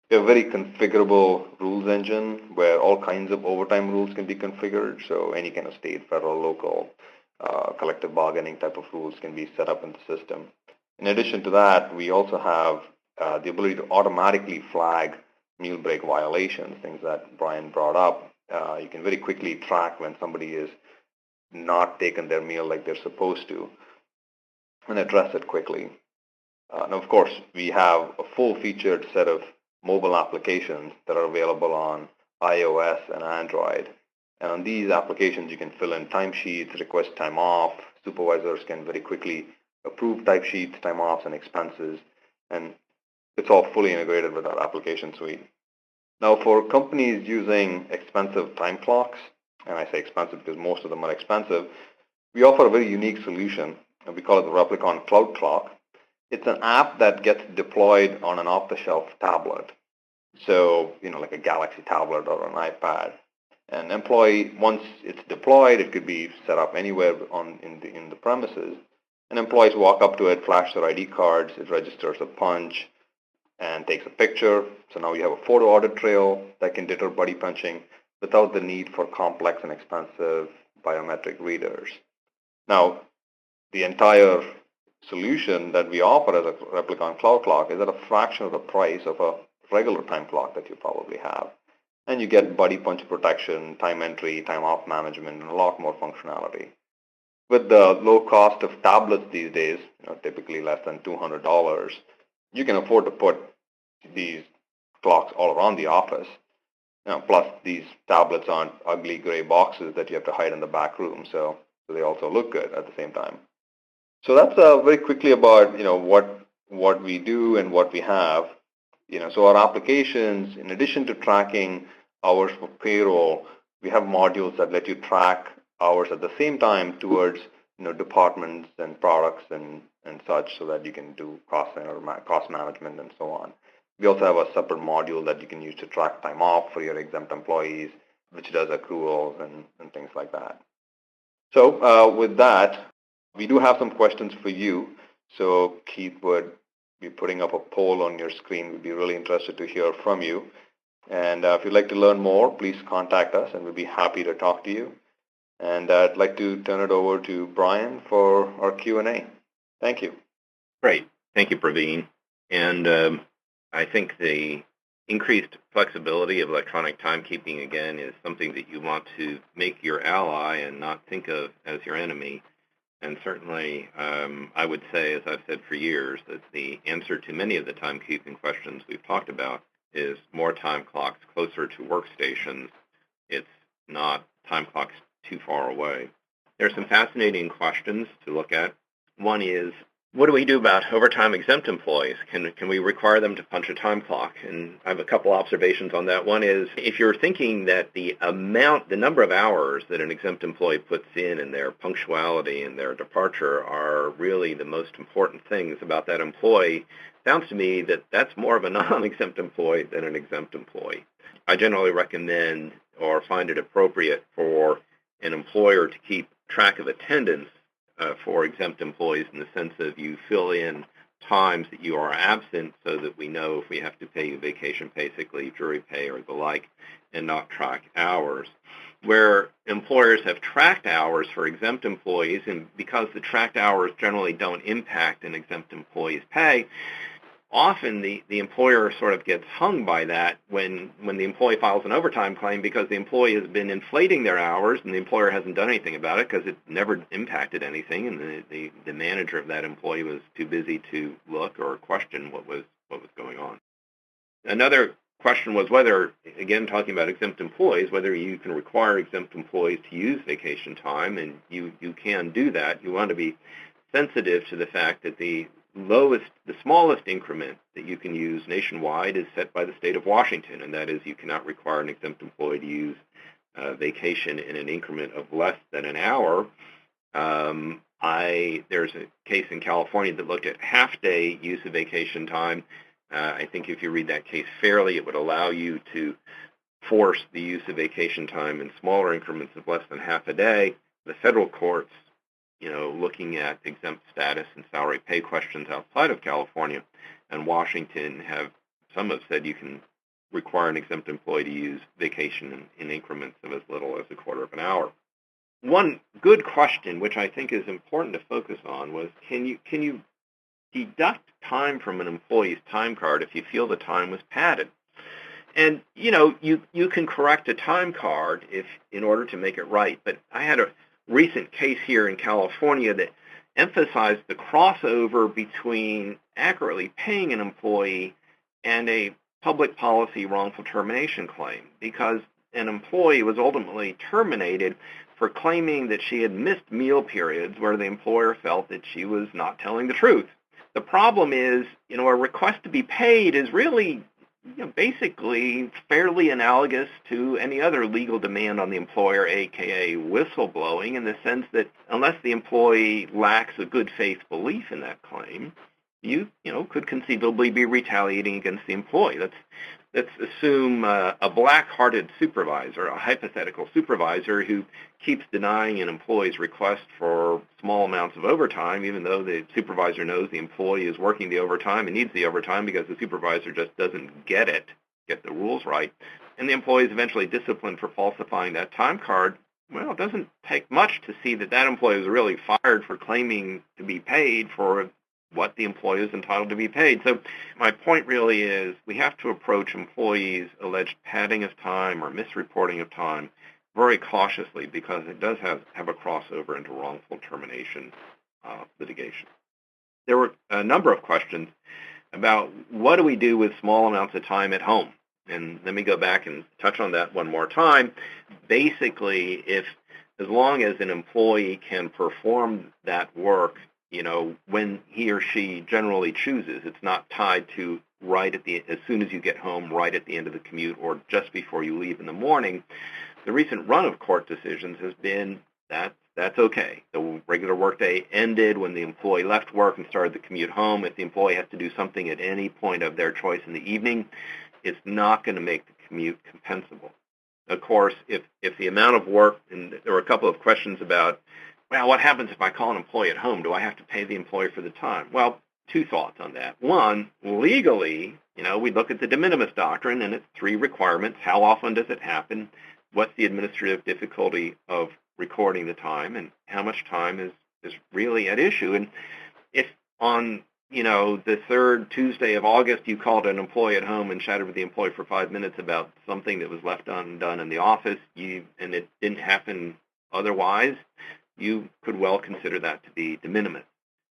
We have a very configurable rules engine where all kinds of overtime rules can be configured. So any kind of state, federal, local, collective bargaining type of rules can be set up in the system. In addition to that, we also have the ability to automatically flag meal break violations, things that Brian brought up. You can very quickly track when somebody is not taken their meal like they're supposed to and address it quickly. Now, of course, we have a full-featured set of mobile applications that are available on iOS and Android. And on these applications, you can fill in timesheets, request time off. Supervisors can very quickly approve timesheets, time offs, and expenses. And it's all fully integrated with our application suite. Now, for companies using expensive time clocks, and I say expensive because most of them are expensive, we offer a very unique solution, and we call it the Replicon Cloud Clock. It's an app that gets deployed on an off-the-shelf tablet. So, like a Galaxy tablet or an iPad. An employee, once it's deployed, it could be set up anywhere in the premises. And employees walk up to it, flash their ID cards, it registers a punch, and takes a picture. So now you have a photo audit trail that can deter buddy punching without the need for complex and expensive biometric readers. Now, the entire solution that we offer as a Replicon Cloud Clock is at a fraction of the price of a regular time clock that you probably have. And you get buddy punch protection, time entry, time off management, and a lot more functionality. With the low cost of tablets these days, typically less than $200, you can afford to put these clocks all around the office. Plus, these tablets aren't ugly gray boxes that you have to hide in the back room, so they also look good at the same time. So that's very quickly about what we do and what we have. So our applications, in addition to tracking hours for payroll, we have modules that let you track hours at the same time towards departments and products and such, so that you can do cost management and so on. We also have a separate module that you can use to track time off for your exempt employees, which does accruals and things like that. So with that, we do have some questions for you. So Keith would be putting up a poll on your screen. We'd be really interested to hear from you. And if you'd like to learn more, please contact us, and we'd be happy to talk to you. And I'd like to turn it over to Brian for our Q&A. Thank you. Great. Thank you, Praveen. And I think the increased flexibility of electronic timekeeping, again, is something that you want to make your ally and not think of as your enemy. And certainly, I would say, as I've said for years, that the answer to many of the timekeeping questions we've talked about is more time clocks closer to workstations. It's not time clocks too far away. There are some fascinating questions to look at. One is, what do we do about overtime exempt employees? Can we require them to punch a time clock? And I have a couple observations on that. One is, if you're thinking that the number of hours that an exempt employee puts in and their punctuality and their departure are really the most important things about that employee, sounds to me that that's more of a non-exempt employee than an exempt employee. I generally recommend or find it appropriate for an employer to keep track of attendance for exempt employees, in the sense of you fill in times that you are absent so that we know if we have to pay you vacation pay, sick leave, jury pay, or the like, and not track hours. Where employers have tracked hours for exempt employees, and because the tracked hours generally don't impact an exempt employee's pay, often the employer sort of gets hung by that when the employee files an overtime claim, because the employee has been inflating their hours and the employer hasn't done anything about it because it never impacted anything, and the manager of that employee was too busy to look or question what was going on. Another question was whether, again talking about exempt employees, whether you can require exempt employees to use vacation time, and you can do that. You want to be sensitive to the fact that the smallest increment that you can use nationwide is set by the state of Washington, and that is you cannot require an exempt employee to use vacation in an increment of less than an hour. There's a case in California that looked at half-day use of vacation time. I think if you read that case fairly, it would allow you to force the use of vacation time in smaller increments of less than half a day. The federal courts, looking at exempt status and salary pay questions outside of California and Washington, some have said you can require an exempt employee to use vacation in increments of as little as a quarter of an hour. One good question, which I think is important to focus on, was can you deduct time from an employee's time card if you feel the time was padded? And you can correct a time card in order to make it right, but I had a recent case here in California that emphasized the crossover between accurately paying an employee and a public policy wrongful termination claim, because an employee was ultimately terminated for claiming that she had missed meal periods where the employer felt that she was not telling the truth. The problem is, a request to be paid is really basically fairly analogous to any other legal demand on the employer, aka whistleblowing, in the sense that unless the employee lacks a good faith belief in that claim, you could conceivably be retaliating against the employee. Let's assume a black-hearted supervisor, a hypothetical supervisor who keeps denying an employee's request for small amounts of overtime, even though the supervisor knows the employee is working the overtime and needs the overtime because the supervisor just doesn't get the rules right, and the employee is eventually disciplined for falsifying that time card. Well, it doesn't take much to see that employee was really fired for claiming to be paid for what the employee is entitled to be paid. So my point really is we have to approach employees' alleged padding of time or misreporting of time very cautiously because it does have a crossover into wrongful termination litigation. There were a number of questions about what do we do with small amounts of time at home. And let me go back and touch on that one more time. Basically, as long as an employee can perform that work, when he or she generally chooses, it's not tied to as soon as you get home, right at the end of the commute, or just before you leave in the morning. The recent run of court decisions has been that that's okay. The regular workday ended when the employee left work and started the commute home. If the employee has to do something at any point of their choice in the evening, it's not going to make the commute compensable. Of course, if the amount of work, and there were a couple of questions about, well, what happens if I call an employee at home? Do I have to pay the employee for the time? Well, two thoughts on that. One, legally, we look at the de minimis doctrine, and it's 3 requirements. How often does it happen? What's the administrative difficulty of recording the time, and how much time is really at issue? And if on the 3rd Tuesday of August, you called an employee at home and chatted with the employee for 5 minutes about something that was left undone in the office, and it didn't happen otherwise, you could well consider that to be de minimis.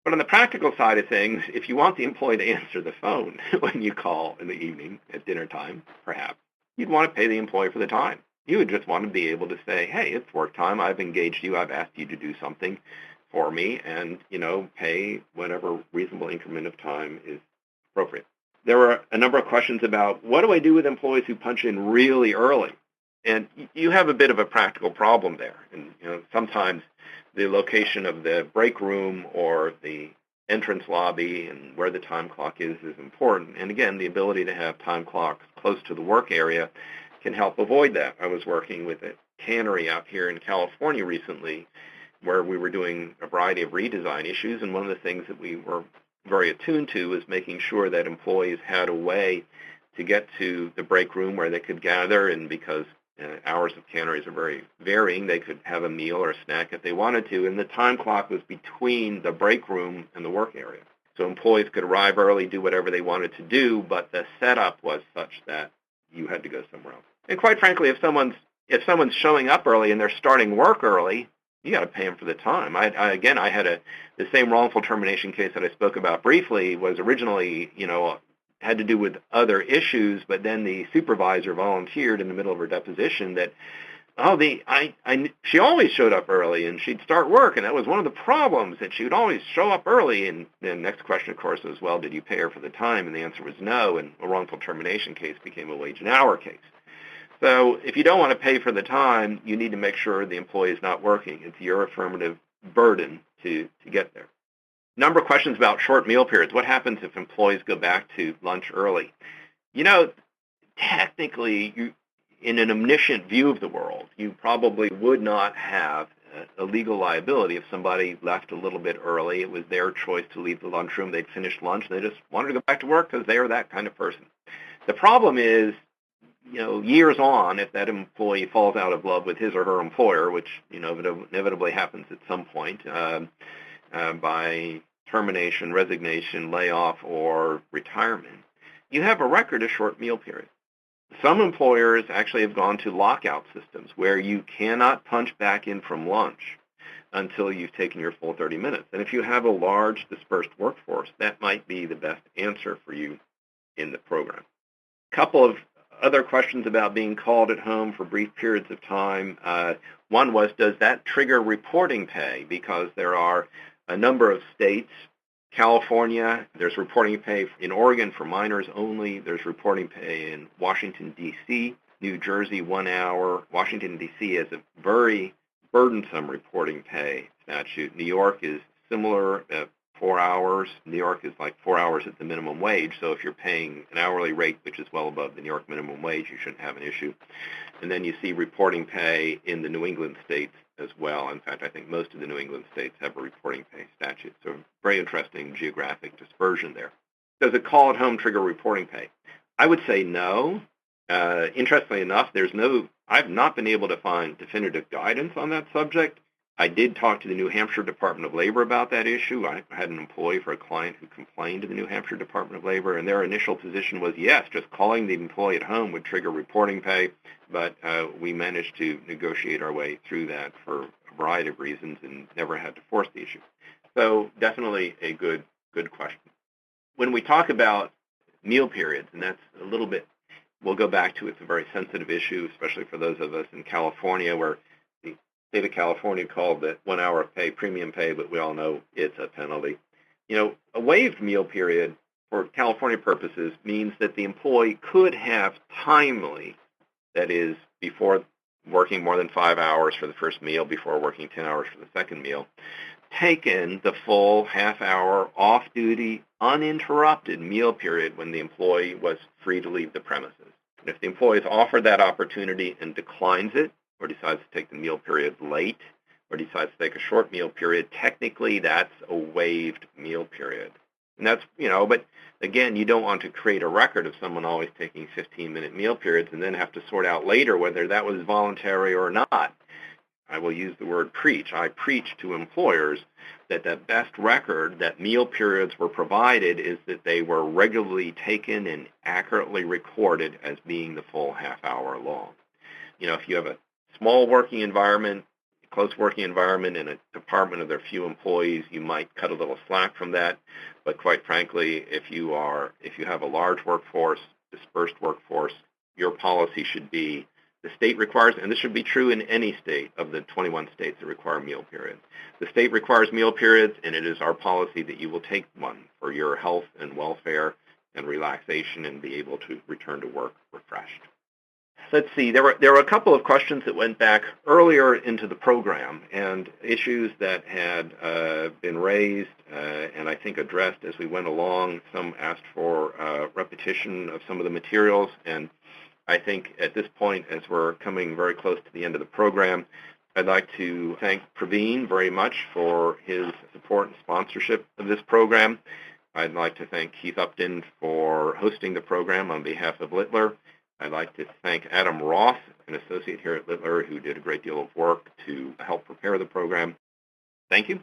But on the practical side of things, if you want the employee to answer the phone when you call in the evening at dinner time, perhaps, you'd want to pay the employee for the time. You would just want to be able to say, hey, it's work time. I've engaged you. I've asked you to do something for me, and, pay whatever reasonable increment of time is appropriate. There were a number of questions about what do I do with employees who punch in really early? And you have a bit of a practical problem there. And, sometimes the location of the break room or the entrance lobby and where the time clock is important. And again, the ability to have time clocks close to the work area can help avoid that. I was working with a cannery out here in California recently where we were doing a variety of redesign issues, and one of the things that we were very attuned to was making sure that employees had a way to get to the break room where they could gather, and because hours of canneries are very varying, they could have a meal or a snack if they wanted to, and the time clock was between the break room and the work area. So employees could arrive early, do whatever they wanted to do, but the setup was such that you had to go somewhere else. And quite frankly, if someone's showing up early and they're starting work early, you got to pay them for the time. I had the same wrongful termination case that I spoke about briefly was originally, had to do with other issues, but then the supervisor volunteered in the middle of her deposition that, she always showed up early and she'd start work, and that was one of the problems, that she would always show up early. And the next question, of course, was, well, did you pay her for the time? And the answer was no, and a wrongful termination case became a wage and hour case. So if you don't want to pay for the time, you need to make sure the employee is not working. It's your affirmative burden to get there. Number of questions about short meal periods. What happens if employees go back to lunch early? Technically, in an omniscient view of the world, you probably would not have a legal liability if somebody left a little bit early. It was their choice to leave the lunchroom. They'd finished lunch, and they just wanted to go back to work because they are that kind of person. The problem is, years on, if that employee falls out of love with his or her employer, which inevitably happens at some point, by termination, resignation, layoff, or retirement, you have a record of short meal periods. Some employers actually have gone to lockout systems where you cannot punch back in from lunch until you've taken your full 30 minutes. And if you have a large dispersed workforce, that might be the best answer for you in the program. A couple of other questions about being called at home for brief periods of time. One was, does that trigger reporting pay? Because there are a number of states. California, there's reporting pay in Oregon for minors only. There's reporting pay in Washington, D.C., New Jersey, 1 hour. Washington, D.C. has a very burdensome reporting pay statute. New York is similar, 4 hours. New York is like 4 hours at the minimum wage, so if you're paying an hourly rate, which is well above the New York minimum wage, you shouldn't have an issue. And then you see reporting pay in the New England states as well. In fact, I think most of the New England states have a reporting pay statute, so very interesting geographic dispersion there. Does it call at home trigger reporting pay? I would say no. Interestingly enough, I've not been able to find definitive guidance on that subject. I did talk to the New Hampshire Department of Labor about that issue. I had an employee for a client who complained to the New Hampshire Department of Labor, and their initial position was, yes, just calling the employee at home would trigger reporting pay, but we managed to negotiate our way through that for a variety of reasons and never had to force the issue. So definitely a good question. When we talk about meal periods, and that's a little bit, we'll go back to it's a very sensitive issue, especially for those of us in California, where the state of California called it 1 hour of pay premium pay, but we all know it's a penalty. A waived meal period for California purposes means that the employee could have timely, that is, before working more than 5 hours for the first meal, before working 10 hours for the second meal, taken the full half-hour off-duty, uninterrupted meal period when the employee was free to leave the premises. And if the employee is offered that opportunity and declines it, or decides to take the meal period late, or decides to take a short meal period, technically that's a waived meal period. And that's, but again, you don't want to create a record of someone always taking 15-minute meal periods and then have to sort out later whether that was voluntary or not. I will use the word preach. I preach to employers that the best record that meal periods were provided is that they were regularly taken and accurately recorded as being the full half hour long. If you have a small working environment, close working environment in a department of their few employees, you might cut a little slack from that. But quite frankly, if you have a large workforce, dispersed workforce, your policy should be the state requires, and this should be true in any state of the 21 states that require meal periods. The state requires meal periods, and it is our policy that you will take one for your health and welfare and relaxation and be able to return to work refreshed. Let's see, there were a couple of questions that went back earlier into the program and issues that had been raised and I think addressed as we went along. Some asked for repetition of some of the materials, and I think at this point, as we're coming very close to the end of the program, I'd like to thank Praveen very much for his support and sponsorship of this program. I'd like to thank Keith Upton for hosting the program on behalf of Littler. I'd like to thank Adam Roth, an associate here at Littler, who did a great deal of work to help prepare the program. Thank you.